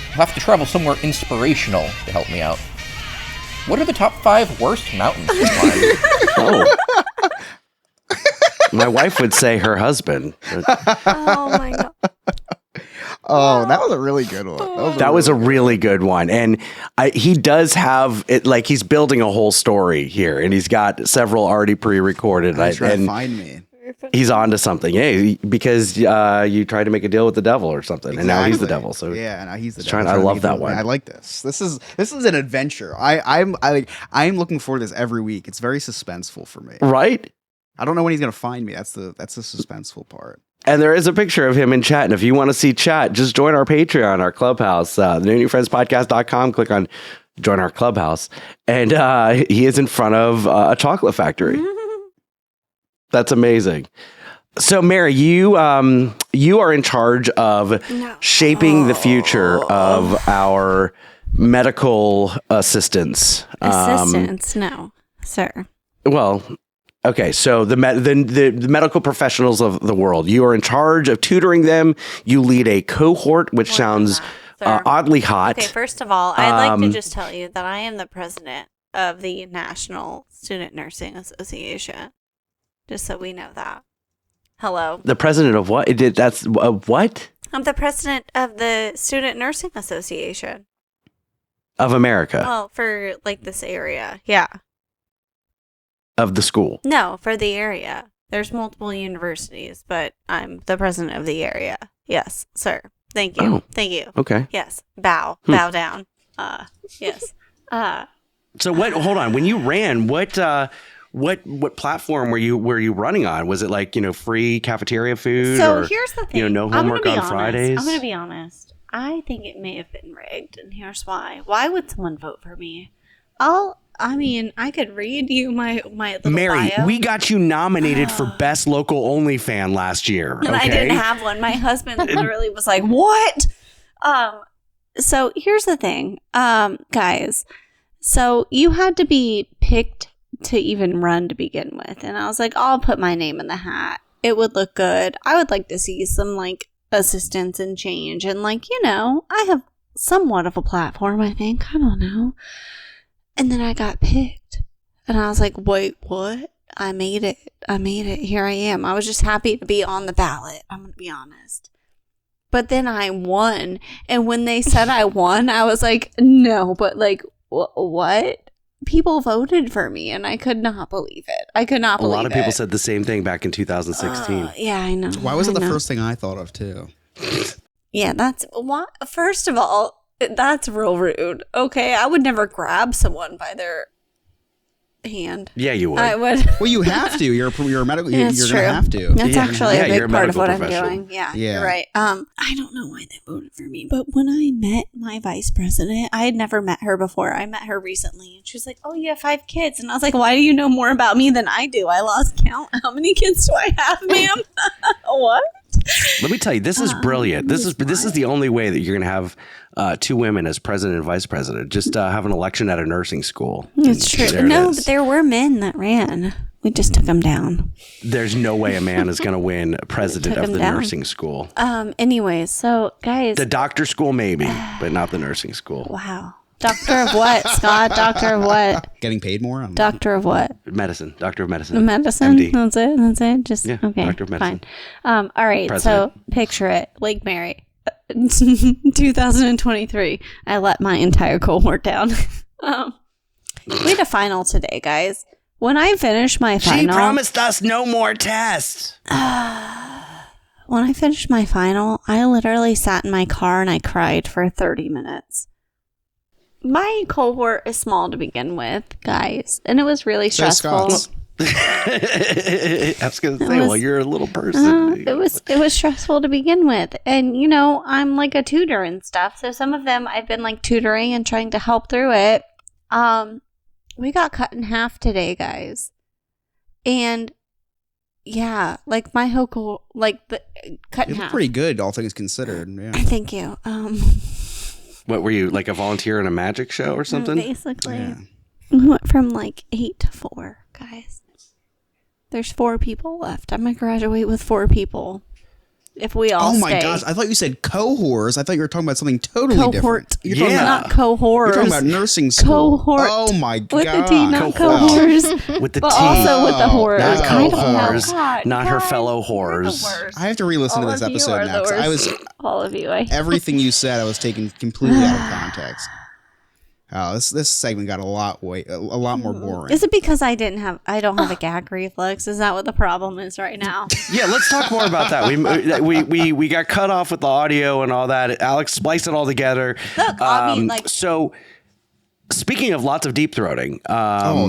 I'll have to travel somewhere inspirational to help me out. What are the top 5 worst mountains to climb? Oh. My wife would say her husband. Oh my god. Oh, that was a really good one. That was a really good one. And he does have it, like he's building a whole story here, and he's got several already pre-recorded. He's trying to and find me. he's on to something. Yeah, because you tried to make a deal with the devil or something, and now he's the devil. So yeah, now he's the devil. devil. I love that one. I like this. This is an adventure. I'm looking forward to this every week. It's very suspenseful for me. Right? I don't know when he's gonna find me. That's the suspenseful part. And there is a picture of him in chat. And if you want to see chat, just join our Patreon, our Clubhouse, the newfriendspodcast.com. Click on join our Clubhouse. And he is in front of a chocolate factory. That's amazing. So, Mary, you are in charge of shaping the future of our medical assistants. Assistants, no, sir. Well, okay, so the medical professionals of the world, you are in charge of tutoring them. You lead a cohort, which sounds oddly hot. Okay, first of all, I'd like to just tell you that I am the president of the National Student Nursing Association. Just so we know that. Hello. The president of what? That's what? I'm the president of the Student Nursing Association. Of America. Well, for like this area, yeah. Of the school. No, for the area. There's multiple universities, but I'm the president of the area. Yes, sir. Thank you. Oh, thank you. okay. Yes. Bow down. Yes. So what? Hold on. When you ran, what platform were you running on? Was it like free cafeteria food? So or, here's the thing. No homework on Fridays. I'm gonna be honest. I think it may have been rigged, and here's why. Why would someone vote for me? I could read you my little Mary, bio. we got you nominated for Best Local Only Fan last year. And I didn't have one. My husband literally was like, "What?" So here's the thing, guys. So you had to be picked to even run to begin with, and I was like, "I'll put my name in the hat. It would look good. I would like to see some assistance and change, and I have somewhat of a platform. I think I don't know." And then I got picked. And I was like, wait, what? I made it. Here I am. I was just happy to be on the ballot. I'm going to be honest. But then I won. And when they said I won, I was like, no, but what? People voted for me and I could not believe it. A lot of people said the same thing back in 2016. Yeah, I know. Why was it the first thing I thought of too? Yeah, first of all, that's real rude. Okay, I would never grab someone by their hand. Yeah, you would. I would. Well, you have to. You're a medical. Yeah, you're true. gonna have to. That's actually a big part of what I'm professional. doing. Yeah, you're right. I don't know why they voted for me, but when I met my vice president, I had never met her before. I met her recently, and she was like, "Oh, you have 5 kids," and I was like, "Why do you know more about me than I do? I lost count. How many kids do I have, ma'am?" What? Let me tell you, this is brilliant. This is the only way that you're going to have two women as president and vice president. Just have an election at a nursing school. It's true. No, but there were men that ran. We just took them down. There's no way a man is going to win president of the nursing school. Anyways, so guys, the doctor school maybe, but not the nursing school. Wow. Doctor of what, Scott? Doctor of what? Getting paid more? Doctor of what? Medicine. Doctor of medicine. Medicine? MD. That's it? Just, yeah, okay. Doctor of medicine. Fine. All right. President. So picture it. Lake Mary. 2023. I let my entire cohort down. We had a final today, guys. When I finished my final... She promised us no more tests. When I finished my final, I literally sat in my car and I cried for 30 minutes. My cohort is small to begin with, guys, and it was really stressful. I was going to say, well, you're a little person. It was stressful to begin with, and you know, I'm like a tutor and stuff. So some of them I've been like tutoring and trying to help through it. We got cut in half today, guys, and yeah, like my whole cut in half. Pretty good, all things considered. Yeah. Thank you. What were you, like a volunteer in a magic show or something? Basically. Yeah. We went from like 8 to 4, guys. There's 4 people left. I'm going to graduate with 4 people. If we all Oh my stay. gosh, I thought you said cohorts. I thought you were talking about something totally different. You're talking about not cohorts. You're talking about nursing school. Cohort. Oh my god. With the T, not cohorts. With the but T. also with the horrors. Not I don't know. co-whores, God, not her guys, fellow whores. I have to re-listen to this All of you episode are now. the 'Cause I was worst. All of you. everything you said I was taking completely out of context. Oh, this segment got a lot more boring. Is it because I don't have a gag reflex? Is that what the problem is right now? Yeah, let's talk more about that. We got cut off with the audio and all that. Alex spliced it all together. Look, I mean, like, so speaking of lots of deep throating,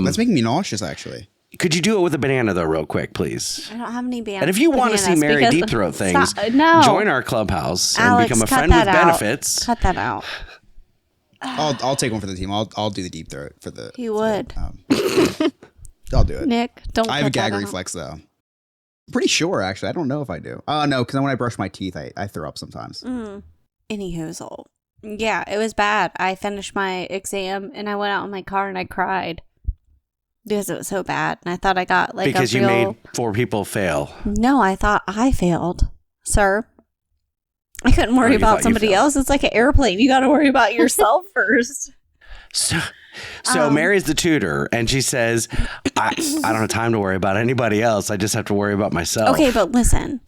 that's making me nauseous. Actually, could you do it with a banana though, real quick, please? I don't have any bananas. And if you want to see Mary deep throat things, join our clubhouse Alex, and become a cut friend with that out. benefits. Cut that out. I'll take one for the team. I'll do the deep throat for the. You would. I'll do it. Nick, don't. I have a cut that gag out. reflex though. Pretty sure, actually. I don't know if I do. No, because when I brush my teeth, I throw up sometimes. Anywho, yeah, it was bad. I finished my exam and I went out in my car and I cried because it was so bad. And I thought I got like because a you real... made 4 people fail. No, I thought I failed, sir. I couldn't worry about somebody else. It's like an airplane. You got to worry about yourself first. So Mary's the tutor, and she says, I don't have time to worry about anybody else. I just have to worry about myself. Okay, but listen.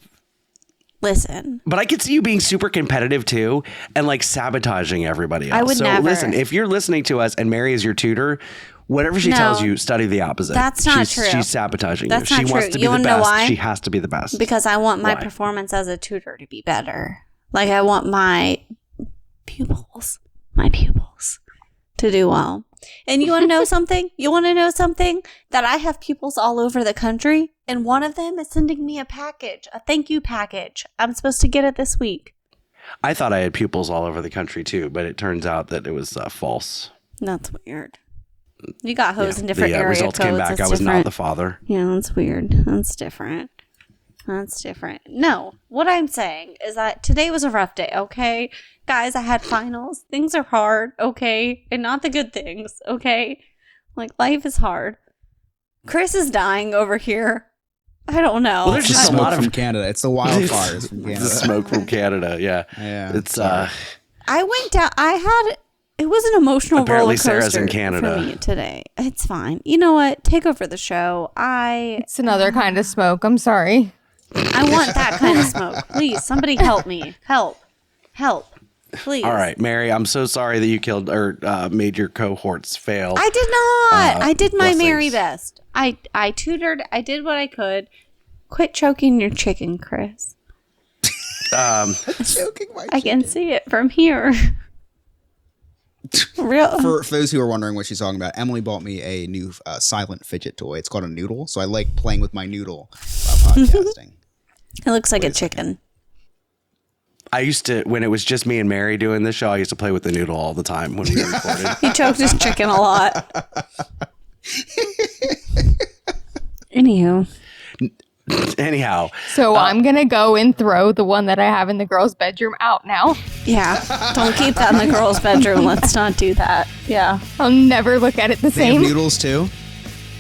But I could see you being super competitive too, and like sabotaging everybody else. I would never. Listen, if you're listening to us and Mary is your tutor, whatever she tells you, study the opposite. That's not true. She's sabotaging That's you. not She wants true. to be You the wanna know best. why? She has to be the best. Because I want my Why? performance as a tutor to be better. Like I want my pupils to do well. And you want to know something? That I have pupils all over the country, and one of them is sending me a thank you package. I'm supposed to get it this week. I thought I had pupils all over the country too, but it turns out that it was false. That's weird. You got hosed in different area results codes. came back. That's I was different. not the father. Yeah, that's weird. That's different. No, what I'm saying is that today was a rough day, okay? Guys, I had finals. Things are hard, okay? And not the good things, okay? Like, life is hard. Chris is dying over here. I don't know. Well, there's just a lot from Canada. It's the wildfires from Canada. The smoke from Canada, yeah. It's I went down. It was an emotional apparently roller coaster Sarah's in Canada for me today. It's fine. You know what? Take over the show. It's another kind of smoke. I'm sorry. I want that kind of smoke. Please, somebody help me. Help. Please. all right, Mary. I'm so sorry that you killed or made your cohorts fail. I did not. I did my blessings. Mary best. I tutored. I did what I could. Quit choking your chicken, Chris. Choking my I can see it from here. Real. For those who are wondering what she's talking about, Emily bought me a new silent fidget toy. It's called a noodle, so I like playing with my noodle while podcasting. It looks like a chicken. I used to, when it was just me and Mary doing this show, I used to play with the noodle all the time when we recorded. He choked his chicken a lot. Anywho. Anyhow. So I'm going to go and throw the one that I have in the girls' bedroom out now. Yeah. Don't keep that in the girls' bedroom. Let's not do that. Yeah. I'll never look at it the They have same. noodles too?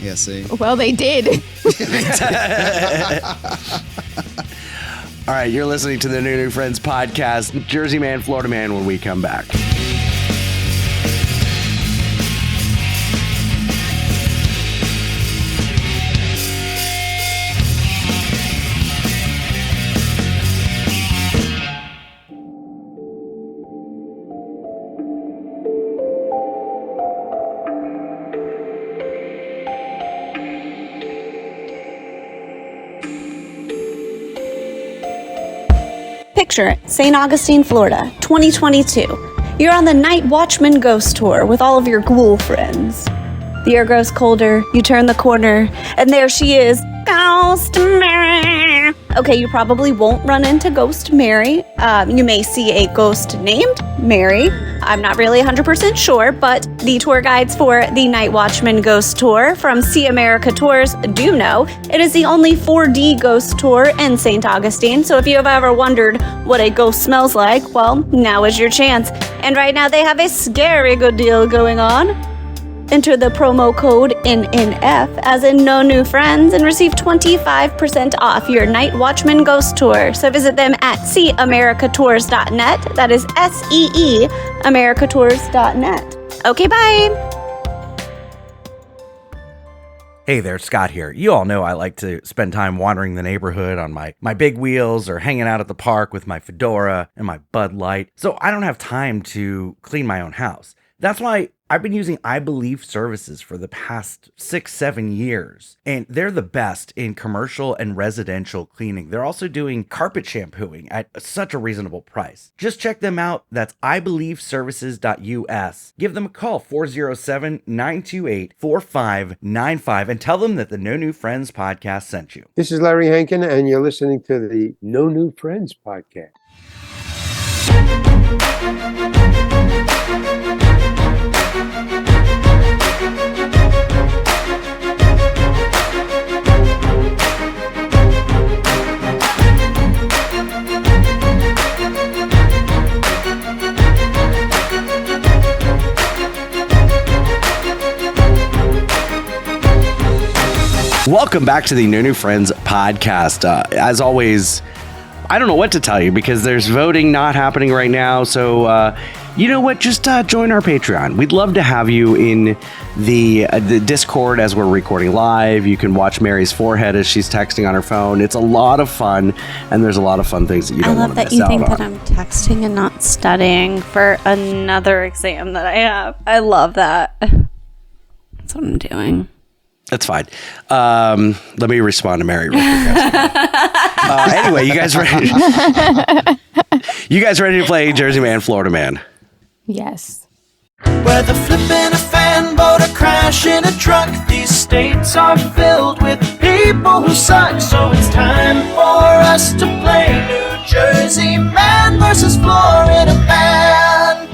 Yeah, see. Well, they did. All right, you're listening to the New Friends podcast, Jersey Man, Florida Man, when we come back. Picture it, St. Augustine, Florida, 2022. You're on the Night Watchman Ghost Tour with all of your ghoul friends. The air grows colder, you turn the corner, and there she is, Ghost Mary. Okay, you probably won't run into Ghost Mary. You may see a ghost named Mary. I'm not really 100% sure, but the tour guides for the Night Watchman Ghost Tour from See America Tours do know it is the only 4D ghost tour in St. Augustine. So if you have ever wondered what a ghost smells like, well, now is your chance. And right now they have a scary good deal going on. Enter the promo code NNF, as in no new friends, and receive 25% off your Night Watchman Ghost Tour. So visit them at seeamericatours.net. That is SEE americatours.net. Okay, bye. Hey there, Scott here. You all know I like to spend time wandering the neighborhood on my big wheels or hanging out at the park with my fedora and my Bud Light. So I don't have time to clean my own house. That's why I've been using I Believe services for the past 6-7 years, and they're the best in commercial and residential cleaning. They're also doing carpet shampooing at such a reasonable price. Just check them out. That's ibelieveservices.us. Give them a call, 407-928-4595, and tell them that the No New Friends podcast sent you. This is Larry Hankin, and you're listening to the No New Friends podcast. Welcome back to the No New Friends podcast. As always, I don't know what to tell you because there's voting not happening right now. So, you know what? Just join our Patreon. We'd love to have you in the Discord as we're recording live. You can watch Mary's forehead as she's texting on her phone. It's a lot of fun, and there's a lot of fun things that you don't want to miss out on. I love that you think that I'm texting and not studying for another exam that I have. I love that. That's what I'm doing. That's fine. Let me respond to Mary real quick. Anyway, you guys ready? You guys ready to play Jersey Man, Florida Man? Yes. Whether flipping a fan boat or crashing a truck, these states are filled with people who suck. So it's time for us to play New Jersey Man versus Florida Man.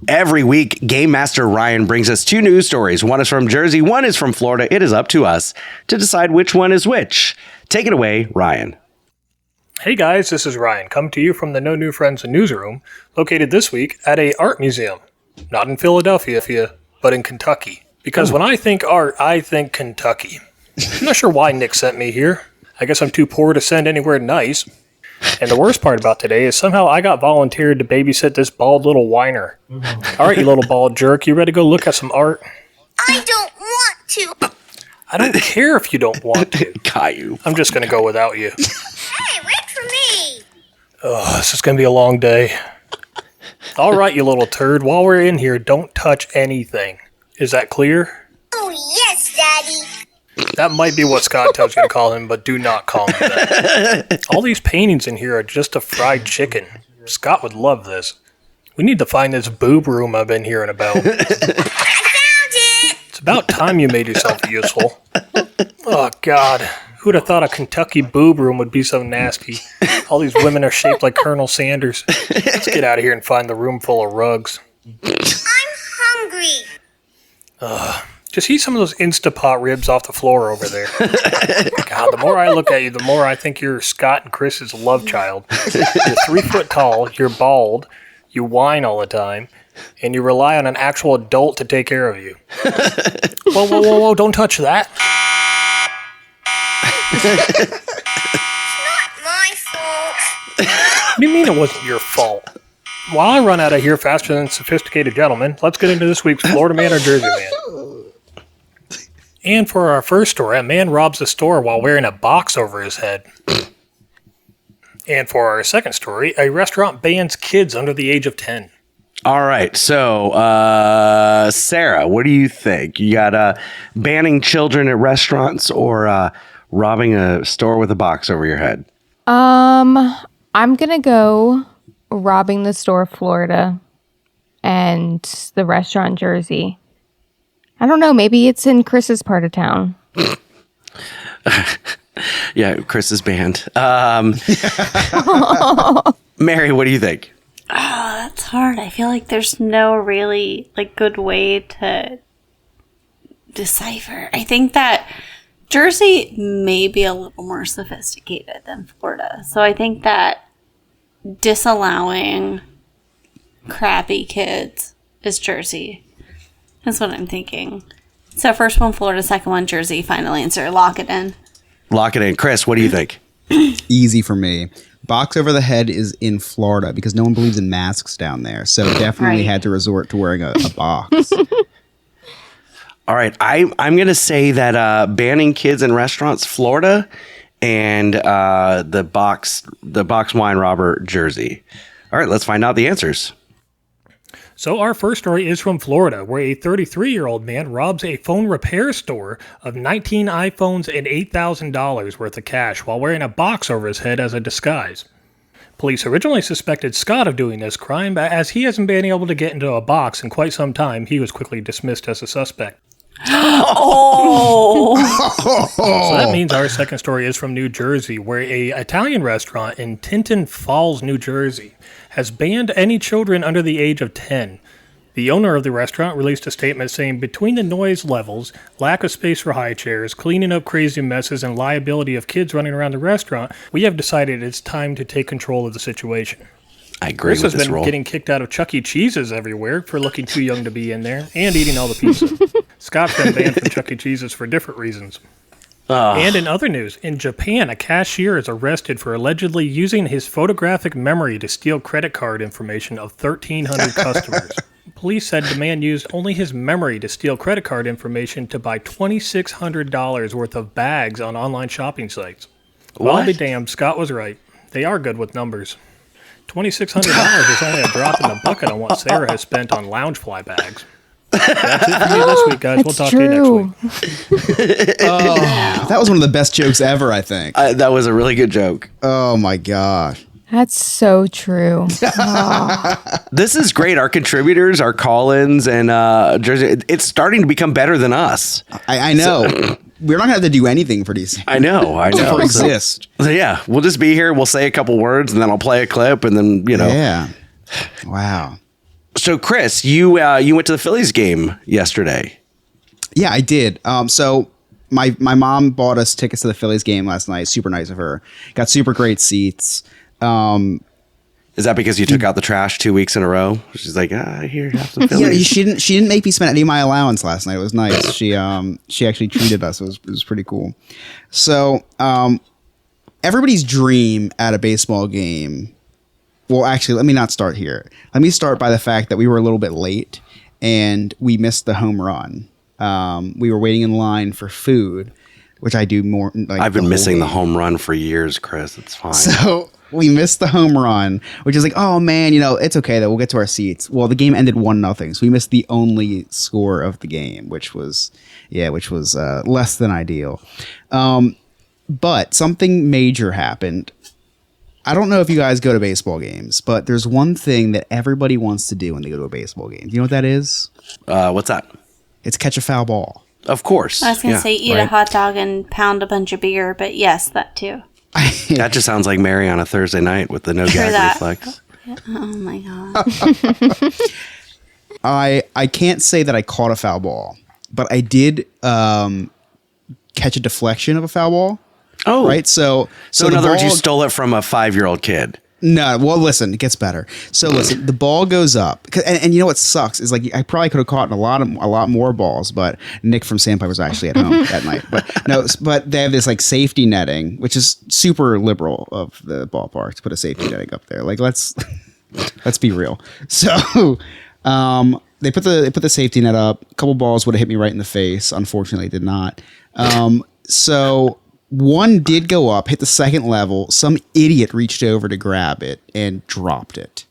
Every week, Game Master Ryan brings us 2 news stories. One is from Jersey, one is from Florida. It is up to us to decide which one is which. Take it away, Ryan. Hey guys, this is Ryan, coming to you from the No New Friends newsroom, located this week at a art museum. Not in Philadelphia, but in Kentucky. Because when I think art, I think Kentucky. I'm not sure why Nick sent me here. I guess I'm too poor to send anywhere nice. And the worst part about today is somehow I got volunteered to babysit this bald little whiner. All right, you little bald jerk, you ready to go look at some art? I don't want to. I don't care if you don't want to. Got you. I'm just going to go without you. Hey, wait for me. Oh, this is going to be a long day. All right, you little turd, while we're in here, don't touch anything. Is that clear? Oh, yes, Daddy. That might be what Scott tells you to call him, but do not call me that. All these paintings in here are just a fried chicken. Scott would love this. We need to find this boob room I've been hearing about. I found it. It's about time you made yourself useful. Oh, God. Who'd have thought a Kentucky boob room would be so nasty? All these women are shaped like Colonel Sanders. Let's get out of here and find the room full of rugs. I'm hungry. Just eat some of those Instapot ribs off the floor over there. God, the more I look at you, the more I think you're Scott and Chris's love child. You're 3 foot tall, you're bald, you whine all the time, and you rely on an actual adult to take care of you. Whoa, don't touch that. My fault. What do you mean it wasn't your fault? While I run out of here faster than sophisticated gentlemen, let's get into this week's Florida Man or Jersey Man. And for our first story, a man robs a store while wearing a box over his head. And for our second story, a restaurant bans kids under the age of 10. All right. So, Sarah, what do you think? You got banning children at restaurants or robbing a store with a box over your head? I'm going to go robbing the store Florida and the restaurant Jersey. I don't know. Maybe it's in Chris's part of town. Yeah, Chris is banned. Mary, what do you think? Oh, that's hard. I feel like there's no really good way to decipher. I think that Jersey may be a little more sophisticated than Florida. So I think that disallowing crappy kids is Jersey. That's what I'm thinking. So first one Florida, second one Jersey, final answer. Lock it in. Lock it in. Chris, what do you think? Easy for me. Box over the head is in Florida because no one believes in masks down there. So definitely had to resort to wearing a box. All right. I'm going to say that banning kids in restaurants, Florida, and the box wine robber, Jersey. All right. Let's find out the answers. So our first story is from Florida, where a 33-year-old man robs a phone repair store of 19 iPhones and $8,000 worth of cash while wearing a box over his head as a disguise. Police originally suspected Scott of doing this crime, but as he hasn't been able to get into a box in quite some time, he was quickly dismissed as a suspect. Oh! So that means our second story is from New Jersey, where a Italian restaurant in Tinton Falls, New Jersey, has banned any children under the age of 10. The owner of the restaurant released a statement saying, between the noise levels, lack of space for high chairs, cleaning up crazy messes, and liability of kids running around the restaurant, we have decided it's time to take control of the situation. I agree Chris with has this been role. getting kicked out of Chuck E. Cheese's everywhere for looking too young to be in there and eating all the pizza. Scott's been banned from Chuck E. Cheese's for different reasons. And in other news, in Japan, a cashier is arrested for allegedly using his photographic memory to steal credit card information of 1,300 customers. Police said the man used only his memory to steal credit card information to buy $2,600 worth of bags on online shopping sites. Well, I'll be damned, Scott was right. They are good with numbers. $2,600 is only a drop in the bucket on what Sarah has spent on Loungefly bags. That's it for me this week, guys. We'll talk to you next week. That was one of the best jokes ever, I think. That was a really good joke. Oh, my gosh. That's so true. This is great. Our contributors, our call-ins, and Jersey, it's starting to become better than us. I know. We're not going to have to do anything for these. I know. To exist. So, yeah, we'll just be here. We'll say a couple words, and then I'll play a clip, and then, Yeah. Wow. So, Chris, you went to the Phillies game yesterday. Yeah, I did. So my mom bought us tickets to the Phillies game last night. Super nice of her. Got super great seats. Is that because you took out the trash 2 weeks in a row? She's like, here, have some Phillies. She didn't make me spend any of my allowance last night. It was nice. She actually treated us. It was pretty cool. So everybody's dream at a baseball game. Well, actually, let me not start here. Let me start by the fact that we were a little bit late and we missed the home run. We were waiting in line for food, which I do more. I've been missing the home run for years, Chris. It's fine. So we missed the home run, which is like, oh man, it's okay though. We'll get to our seats. Well, the game ended 1-0, so we missed the only score of the game, which was less than ideal. But something major happened. I don't know if you guys go to baseball games, but there's one thing that everybody wants to do when they go to a baseball game. Do you know what that is? What's that? It's catch a foul ball. Of course. I was going to say eat a hot dog and pound a bunch of beer, but yes, that too. That just sounds like Mary on a Thursday night with the no gag reflex. Oh my God. I can't say that I caught a foul ball, but I did catch a deflection of a foul ball. Oh, right. So in other words, you stole it from a 5-year-old kid. No, well, listen, it gets better. So listen, the ball goes up, and you know what sucks is like I probably could have caught a lot more balls, but Nick from Sandpiper was actually at home that night. But they have this like safety netting, which is super liberal of the ballpark to put a safety netting up there. Like let's be real. So they put the safety net up. A couple balls would have hit me right in the face. Unfortunately, it did not. So. One did go up, hit the second level. Some idiot reached over to grab it and dropped it.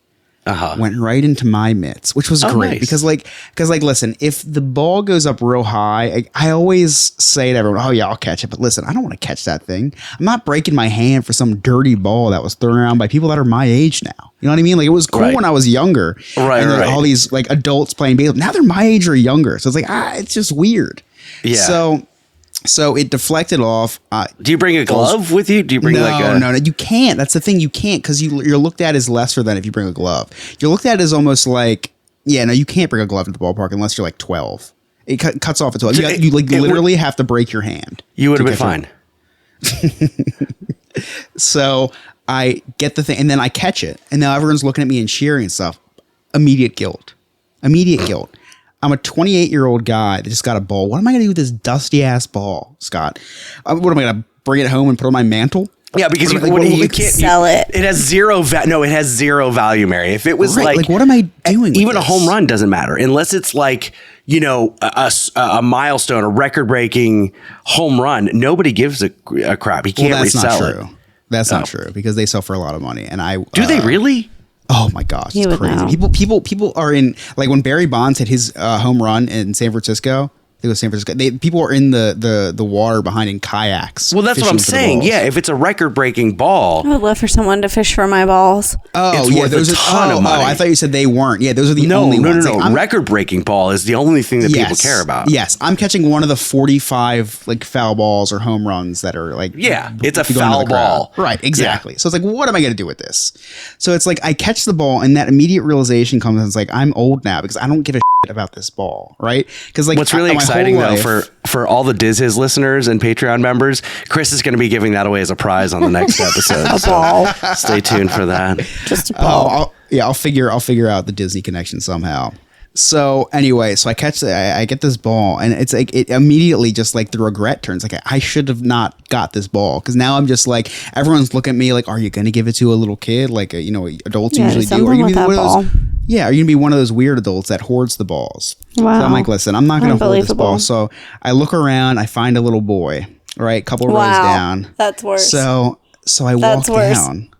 Went right into my mitts, which was great. Nice. Because listen, if the ball goes up real high, I always say to everyone, oh yeah, I'll catch it. But listen, I don't want to catch that thing. I'm not breaking my hand for some dirty ball that was thrown around by people that are my age now. You know what I mean? Like it was cool when I was younger. Right. And all these like adults playing baseball. Now they're my age or younger. So it's like, it's just weird. Yeah. So it deflected off. Do you bring a glove with you? Do you bring No, you can't. That's the thing. You can't because you're looked at as lesser than if you bring a glove. You're looked at as almost like, you can't bring a glove into the ballpark unless you're like 12. It cuts off at 12. You literally have to break your hand. You would have been fine. So I get the thing and then I catch it. And now everyone's looking at me and cheering and stuff. Immediate guilt. I'm a 28-year-old guy that just got a ball. What am I going to do with this dusty-ass ball, Scott? What am I going to bring it home and put it on my mantle? Yeah, because you can't sell it. It has zero it has zero value, Mary. If it was like what am I doing? Even a home run doesn't matter unless it's like a milestone, a record-breaking home run. Nobody gives a crap. He can't resell it. That's not true because they sell for a lot of money. And do they really? Oh my gosh, it's crazy. People are in like when Barry Bonds hit his home run in San Francisco. I think it was San Francisco. People are in the water behind in kayaks. Well, that's what I'm saying. Yeah, if it's a record-breaking ball, I would love for someone to fish for my balls. Oh, it's worth a ton of money. I thought you said they weren't. Yeah, those are the only ones. No. Record-breaking ball is the only thing that people care about. Yes, I'm catching one of the 45 like foul balls or home runs that are like it's a foul ball. Right, exactly. Yeah. So it's like, what am I going to do with this? So it's like I catch the ball, and that immediate realization comes, and it's like I'm old now because I don't give a shit about this ball, right? Because like what's really exciting though for all the Diz listeners and Patreon members, Chris is going to be giving that away as a prize on the next episode. A ball. Stay tuned for that. Just a ball. I'll figure out the Disney connection somehow. So anyway, I get this ball, and it's like it immediately just like the regret turns. Like I should have not got this ball because now I'm just like everyone's looking at me like, are you going to give it to a little kid like adults usually do? Are you with that ball. Yeah, are you gonna be one of those weird adults that hoards the balls? Wow. So I'm like, listen, I'm not gonna hold this ball. So I look around, I find a little boy, right, couple rows down. That's worse. So I walk down.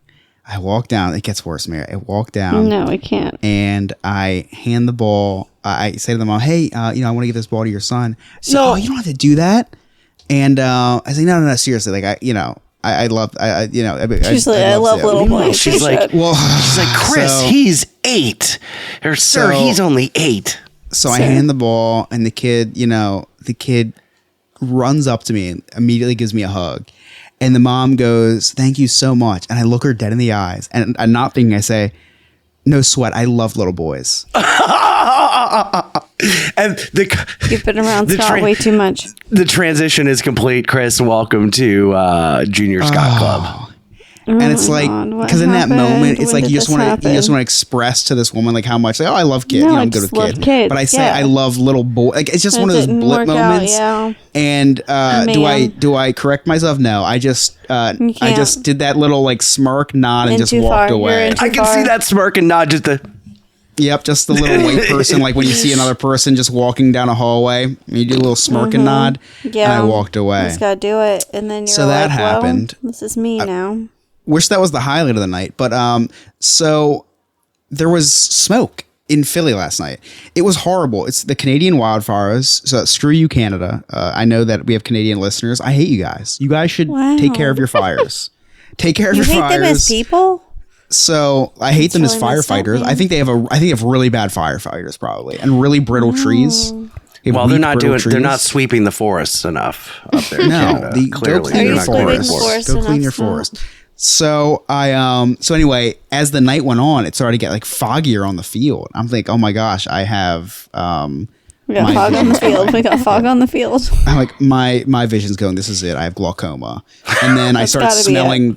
I walk down. It gets worse, Mary. I walk down. No, it can't. And I hand the ball. I say to the mom, hey, I want to give this ball to your son. So, you don't have to do that. And I say, no, seriously. Like I love, she's like, I love little boys. She's like, Chris, he's 8. Or sir, he's only 8. So I hand the ball, and the kid runs up to me and immediately gives me a hug. And the mom goes, thank you so much. And I look her dead in the eyes, and I'm not thinking, I say, no sweat. I love little boys. And you've been around Scott way too much. The transition is complete, Chris. Welcome to Junior Scott Club. And it's like, because in that moment, it's like you just want to express to this woman like how much, like, oh, I love kids. No, I'm good with kids. But I say I love little boys. Like it's just one of those blip moments. And do I correct myself? No, I just did that little like smirk nod and just walked away. I can see that smirk and nod just the. Yep, just the little white person, like when you see another person just walking down a hallway, you do a little smirk and nod, and I walked away. You just gotta do it, and then you're so that happened. This is me now. Wish that was the highlight of the night, but so there was smoke in Philly last night. It was horrible. It's the Canadian wildfires. So screw you, Canada. I know that we have Canadian listeners. I hate you guys. You guys should take care of your fires. Take care of your fires. You hate them as people? So I hate them as firefighters. I think they have really bad firefighters probably, and really brittle trees. Well, they're not sweeping the forests enough up there. No, go clean your forest. Go clean your forest. So so anyway, as the night went on, it started to get like foggier on the field. I'm like, oh my gosh, I have We got fog on the field. We got fog on the field. I'm like, my vision's going, this is it. I have glaucoma. And then I start smelling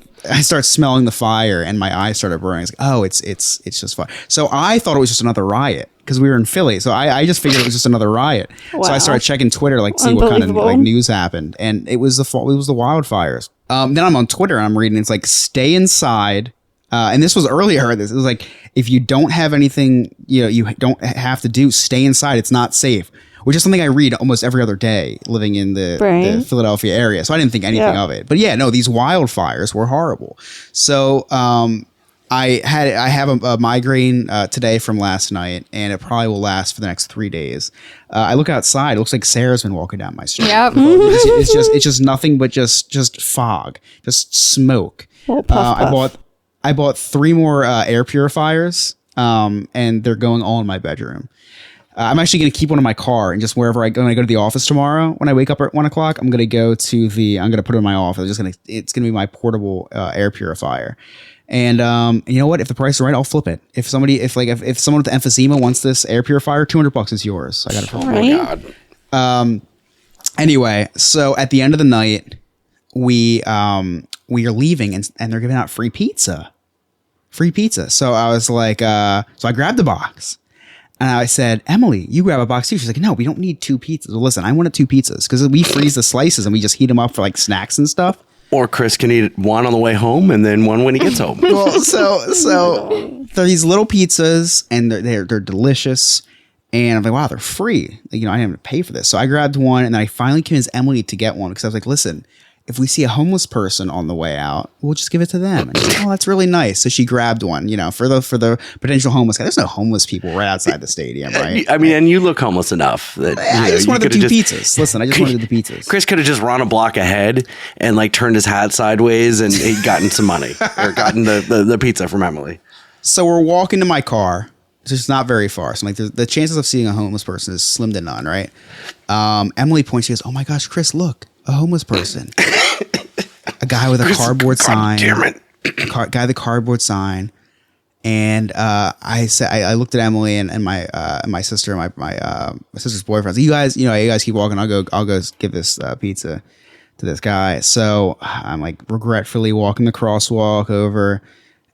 the fire and my eyes started burning. It's like, oh, it's just fire. So I thought it was just another riot because we were in Philly. So I just figured it was just another riot. Wow. So I started checking Twitter, like see what kind of like news happened. And it was the wildfires. Then I'm on Twitter and I'm reading, it's like, stay inside. And this was earlier. It was like, if you don't have anything, you don't have to do, stay inside. It's not safe, which is something I read almost every other day living in the Philadelphia area. So I didn't think anything of it. But yeah, no, these wildfires were horrible. So I have a migraine today from last night, and it probably will last for the next 3 days. I look outside. It looks like Sarah's been walking down my street. Yep. It's just nothing but just fog, just smoke. Puff. I bought 3 more air purifiers, and they're going all in my bedroom. I'm actually going to keep one in my car, and just wherever when I go to the office tomorrow, when I wake up at 1 o'clock, I'm going to put it in my office. It's going to be my portable air purifier. And you know what? If the price is right, I'll flip it. If someone with emphysema wants this air purifier, $200 is yours. I got it for free. Oh my God. Anyway, so at the end of the night, we are leaving, and they're giving out free pizza. So I was like, so I grabbed the box and I said, Emily, you grab a box too. She's like, no, we don't need 2 pizzas. Well, listen, I wanted 2 pizzas because we freeze the slices and we just heat them up for like snacks and stuff. Or Chris can eat one on the way home and then one when he gets home. Well, so they're these little pizzas and they're delicious. And I'm like, wow, they're free. Like, I didn't have to pay for this. So I grabbed one, and then I finally convinced Emily to get one because I was like, listen, if we see a homeless person on the way out, we'll just give it to them. And she's like, oh, that's really nice. So she grabbed one, for the potential homeless guy. There's no homeless people right outside the stadium, right? I mean, and you look homeless enough that I just wanted the 2 pizzas. Listen, I just wanted the pizzas. Chris could have just run a block ahead and like turned his hat sideways and he'd gotten some money or gotten the pizza from Emily. So we're walking to my car. It's just not very far. So I'm like, the chances of seeing a homeless person is slim to none, right? Emily points, she goes, oh my gosh, Chris, look, a homeless person. A guy with a cardboard sign. Damn it. Guy with a cardboard sign. And I said, I looked at Emily and my sister and my sister's boyfriend. So you guys keep walking. I'll go give this pizza to this guy. So I'm like regretfully walking the crosswalk over,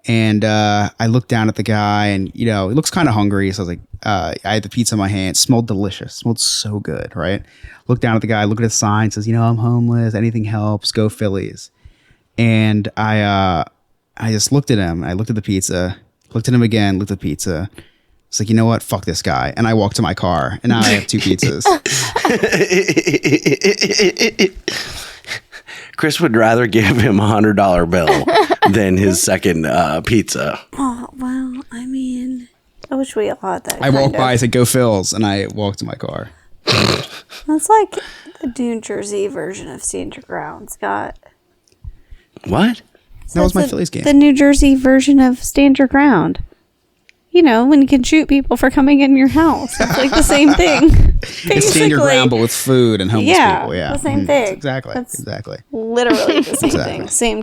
and I looked down at the guy, and he looks kind of hungry. So I was like, I had the pizza in my hand. It smelled delicious. It smelled so good, right? Look down at the guy, look at his sign, says, I'm homeless. Anything helps. Go Phillies. And I just looked at him. I looked at the pizza, looked at him again, looked at the pizza. It's like, you know what? Fuck this guy. And I walked to my car, and now I have 2 pizzas. Chris would rather give him $100 bill than his second pizza. Oh, well, I mean, I wish we all had that. I walked by, I said, go Phils, and I walked to my car. That's like the New Jersey version of Stand Your Ground, Scott. What? That was my Phillies game. The New Jersey version of Stand Your Ground. When you can shoot people for coming in your house. It's like the same thing. It's Stand Your Ground, but with food and homeless people. Yeah, the same thing. Exactly. Literally the same thing. Same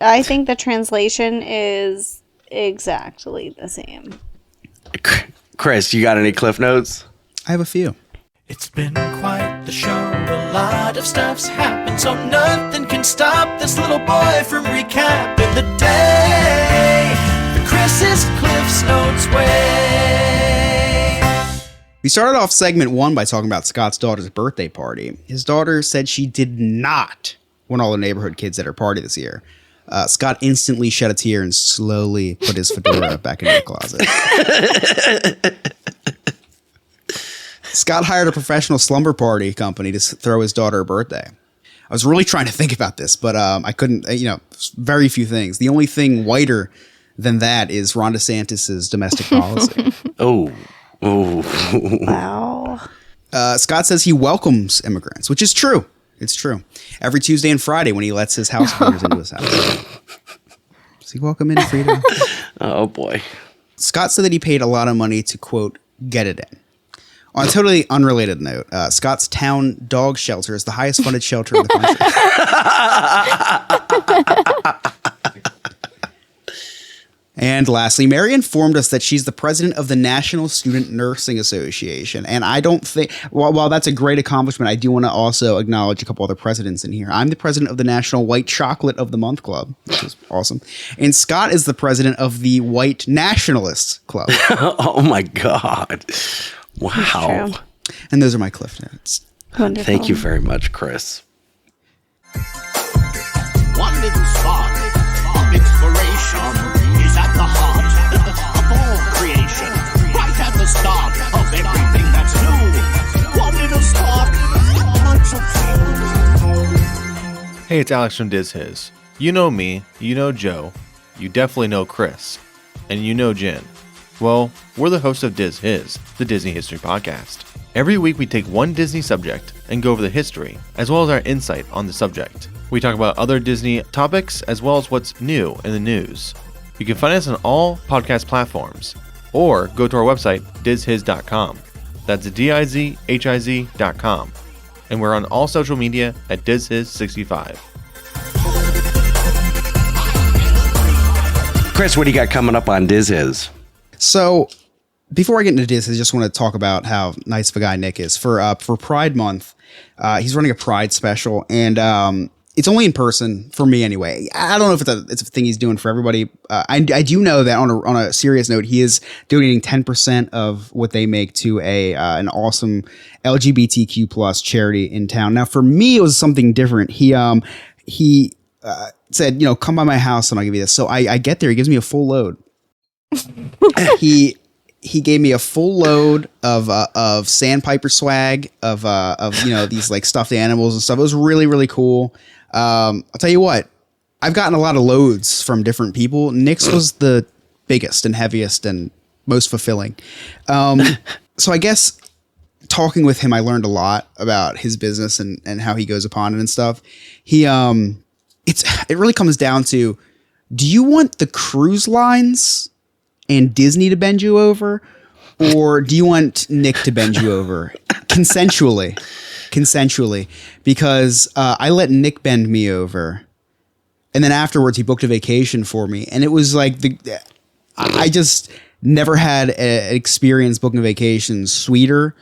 I think the translation is exactly the same. Chris, you got any Cliff Notes? I have a few. It's been quite the show. A lot of stuff's happened, so nothing can stop this little boy from recapping the day the Chris's Cliff's Notes way. We started off segment 1 by talking about Scott's daughter's birthday party. His daughter said she did not want all the neighborhood kids at her party this year. Scott instantly shed a tear and slowly put his fedora back into the closet. Scott hired a professional slumber party company to throw his daughter a birthday. I was really trying to think about this, but I couldn't, very few things. The only thing whiter than that is Ron DeSantis' domestic policy. Oh. Wow. Scott says he welcomes immigrants, which is true. It's true. Every Tuesday and Friday when he lets his houseboaters into his house. Does he welcome in freedom? Oh, boy. Scott said that he paid a lot of money to, quote, get it in. On a totally unrelated note, Scott's town dog shelter is the highest funded shelter in the country. And lastly, Mary informed us that she's the president of the National Student Nursing Association. And I don't think, while that's a great accomplishment, I do want to also acknowledge a couple other presidents in here. I'm the president of the National White Chocolate of the Month Club, which is awesome. And Scott is the president of the White Nationalists Club. Oh my God. Wow. And those are my cliff notes. Wonderful. Thank you very much, Chris. One little spark of inspiration is at the heart of all creation. Right at the start of everything that's new. One little spark, lights a fuse. Hey, it's Alex from Diz His. You know me, you know Joe, you definitely know Chris, and you know Jen. Well, we're the hosts of Diz His, the Disney History Podcast. Every week we take one Disney subject and go over the history, as well as our insight on the subject. We talk about other Disney topics, as well as what's new in the news. You can find us on all podcast platforms, or go to our website, dizhiz.com. That's DIZHIZ.com. And we're on all social media at DizHiz65. Chris, what do you got coming up on Diz His? So before I get into this, I just want to talk about how nice of a guy Nick is. For Pride Month, he's running a Pride special, and it's only in person for me anyway. I don't know if it's a thing he's doing for everybody. I do know that on a serious note, he is donating 10% of what they make to an awesome LGBTQ plus charity in town. Now, for me, it was something different. He said, come by my house and I'll give you this. So I get there. He gives me a full load. He gave me a full load of Sandpiper swag of these like stuffed animals and stuff. It was really, really cool. I'll tell you what, I've gotten a lot of loads from different people. Nick's was the biggest and heaviest and most fulfilling. So I guess talking with him, I learned a lot about his business and how he goes upon it and stuff. It really comes down to, do you want the cruise lines and Disney to bend you over, or do you want Nick to bend you over consensually, because I let Nick bend me over, and then afterwards he booked a vacation for me, and it was like I just never had an experience booking a vacation sweeter,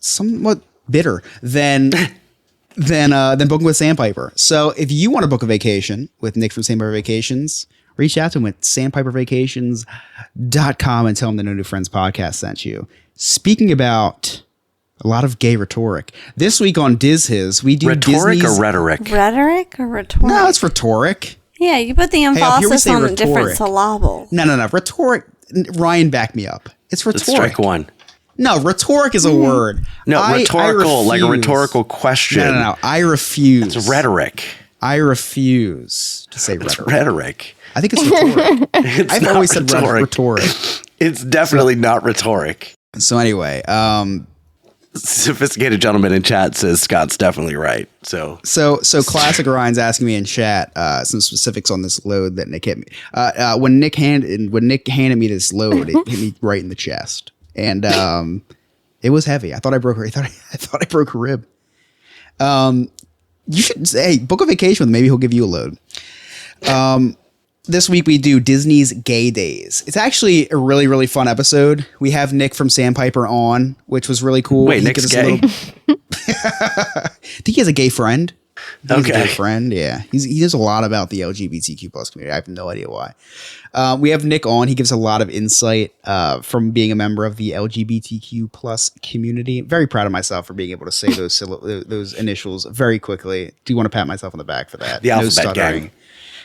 somewhat bitter than booking with Sandpiper. So if you want to book a vacation with Nick from Sandpiper Vacations, reach out to him at sandpipervacations.com and tell him the No New Friends podcast sent you. Speaking about a lot of gay rhetoric, this week on Diz His, we do rhetoric Disney's... or rhetoric? Rhetoric or rhetoric? No, it's rhetoric. Yeah, you put the emphasis on rhetoric. different syllables. No. Rhetoric. Ryan, back me up. It's rhetoric. Let's strike one. No, rhetoric is a word. No, rhetorical, like a rhetorical question. No. I refuse. It's rhetoric. I refuse to say rhetoric. It's rhetoric. I think it's rhetoric. I've always said rhetoric. It's definitely not rhetoric. So anyway, sophisticated gentleman in chat says Scott's definitely right. So classic Ryan's asking me in chat some specifics on this load that Nick hit me. When Nick handed me this load, it hit me right in the chest, and it was heavy. I thought I broke her. I thought I broke her rib. You should say, hey, book a vacation with him. Maybe he'll give you a load. This week we do Disney's Gay Days. It's actually a really, really fun episode. We have Nick from Sandpiper on, which was really cool. Wait, Nick's gay? I think he has a gay friend. Okay. He's a gay friend, yeah. He knows a lot about the LGBTQ plus community. I have no idea why. We have Nick on. He gives a lot of insight from being a member of the LGBTQ plus community. Very proud of myself for being able to say those initials very quickly. Do want to pat myself on the back for that. The alphabet gang.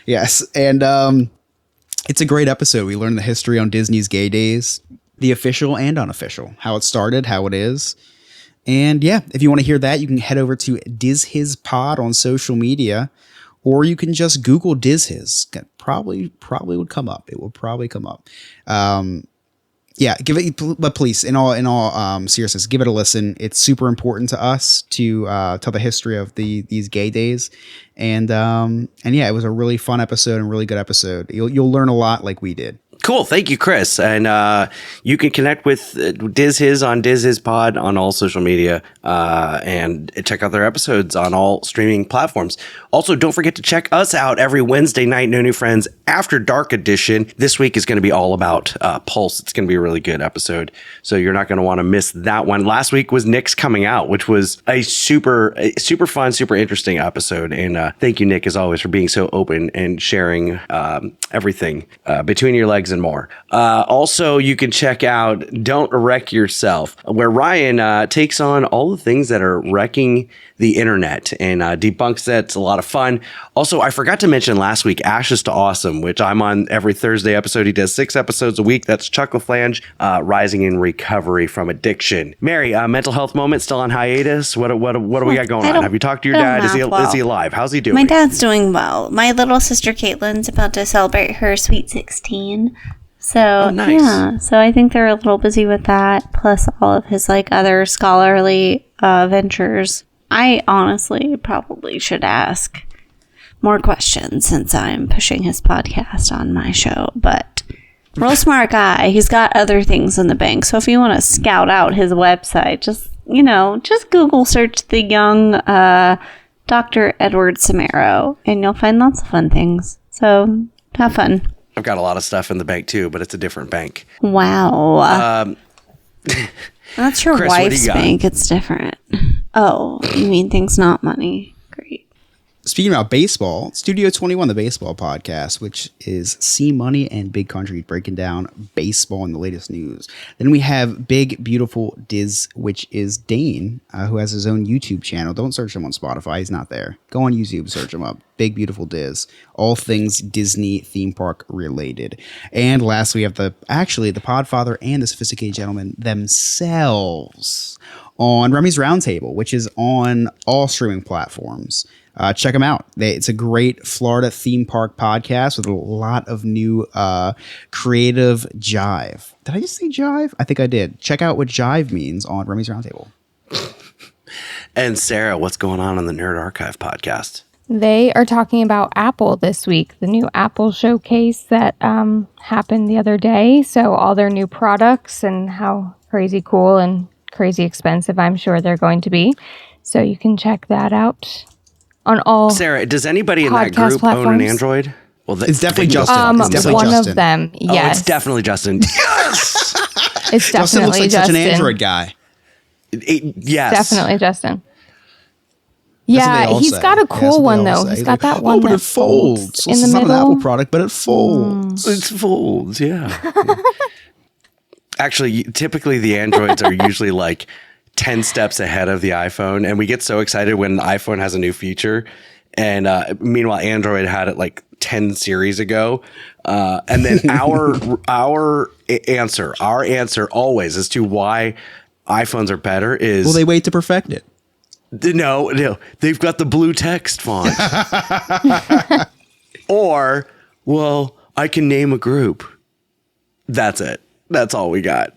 Yes, and it's a great episode. We learn the history on Disney's Gay Days, the official and unofficial, how it started, how it is. And yeah, if you want to hear that, you can head over to Diz His Pod on social media, or you can just Google Diz His. Probably would come up. It will probably come up. Yeah, give it, but please, in all seriousness, give it a listen. It's super important to us to tell the history of these gay days, and yeah, it was a really fun episode and really good episode. You'll learn a lot like we did. Cool. Thank you, Chris. And you can connect with Diz His on Diz His Pod on all social media and check out their episodes on all streaming platforms. Also, don't forget to check us out every Wednesday night, No New Friends After Dark edition. This week is going to be all about Pulse. It's going to be a really good episode, so you're not going to want to miss that one. Last week was Nick's Coming Out, which was a super fun, super interesting episode. And thank you, Nick, as always, for being so open and sharing everything between your legs and more. Also, you can check out Don't Wreck Yourself, where Ryan takes on all the things that are wrecking the internet and debunks that. It's a lot of fun. Also, I forgot to mention last week, Ashes to Awesome, which I'm on every Thursday episode. He does 6 episodes a week. That's Chuck LaFlange, Rising in Recovery from Addiction. Mary, mental health moment still on hiatus. What do we got going on? Have you talked to your dad? Is he alive? How's he doing? My dad's doing well. My little sister Caitlin's about to celebrate her sweet 16. So, nice. Yeah. So I think they're a little busy with that, plus all of his other scholarly ventures. I honestly probably should ask more questions since I'm pushing his podcast on my show, but real smart guy. He's got other things in the bank. So if you want to scout out his website, just Google search the young Dr. Edward Samaro and you'll find lots of fun things. So have fun. I've got a lot of stuff in the bank too, but it's a different bank. Wow. That's your Chris, wife's bank. It's different. Oh, you mean things not money. Great. Speaking about baseball, Studio 21, the baseball podcast, which is C Money and Big Country breaking down baseball and the latest news. Then we have Big Beautiful Diz, which is Dane, who has his own YouTube channel. Don't search him on Spotify. He's not there. Go on YouTube, search him up. Big Beautiful Diz. All things Disney theme park related. And last, we have the Podfather and the Sophisticated Gentleman themselves on Remy's Roundtable, which is on all streaming platforms. Check them out. It's a great Florida theme park podcast with a lot of new creative jive. Did I just say jive? I think I did. Check out what jive means on Remy's Roundtable. And Sarah, what's going on the Nerd Archive podcast? They are talking about Apple this week, the new Apple showcase that happened the other day. So all their new products and how crazy cool and crazy expensive I'm sure they're going to be. So you can check that out on all. Sarah, does anybody in that group platforms own an Android? Well, it's definitely Justin. It's definitely one Justin. Of them. Yes, it's definitely Justin. Yes, it's definitely Justin. Looks like Justin. such an Android guy. Yes, definitely Justin. Yeah, he's got a cool one though. He's got that one that folds in the middle. It's not an Apple product, but it folds. It folds, yeah. Actually, typically the Androids are usually like 10 steps ahead of the iPhone, and we get so excited when the iPhone has a new feature. And meanwhile, Android had it like 10 series ago. And then our answer always as to why iPhones are better is... Well, they wait to perfect it. No, they've got the blue text font. Or, well, I can name a group. That's it. That's all we got.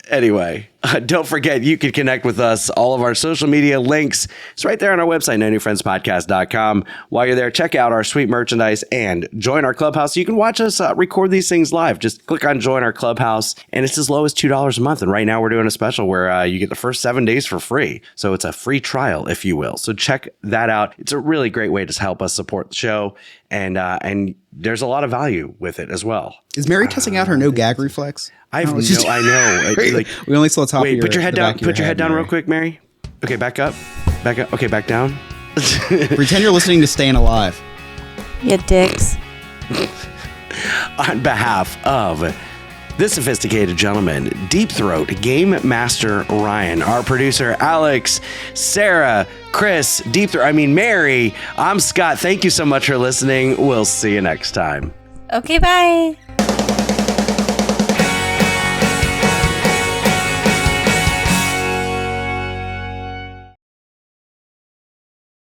Anyway, don't forget, you can connect with us. All of our social media links, it's right there on our website, nonewfriendspodcast.com. While you're there, check out our sweet merchandise and join our clubhouse. You can watch us record these things live. Just click on join our clubhouse, and it's as low as $2 a month. And right now we're doing a special where you get the first 7 days for free. So it's a free trial, if you will. So check that out. It's a really great way to help us support the show. And there's a lot of value with it as well. Is Mary testing out her no gag reflex? I know. Like, we only saw the top. Wait, of your, put your head down. Put your head down Mary. real quick, Mary. Okay, back up. Back up. Okay, back down. Pretend you're listening to Staying Alive. You dicks. On behalf of the Sophisticated Gentleman, Deep Throat, Game Master Ryan, our producer Alex, Sarah, Chris, Mary, I'm Scott. Thank you so much for listening. We'll see you next time. Okay, bye.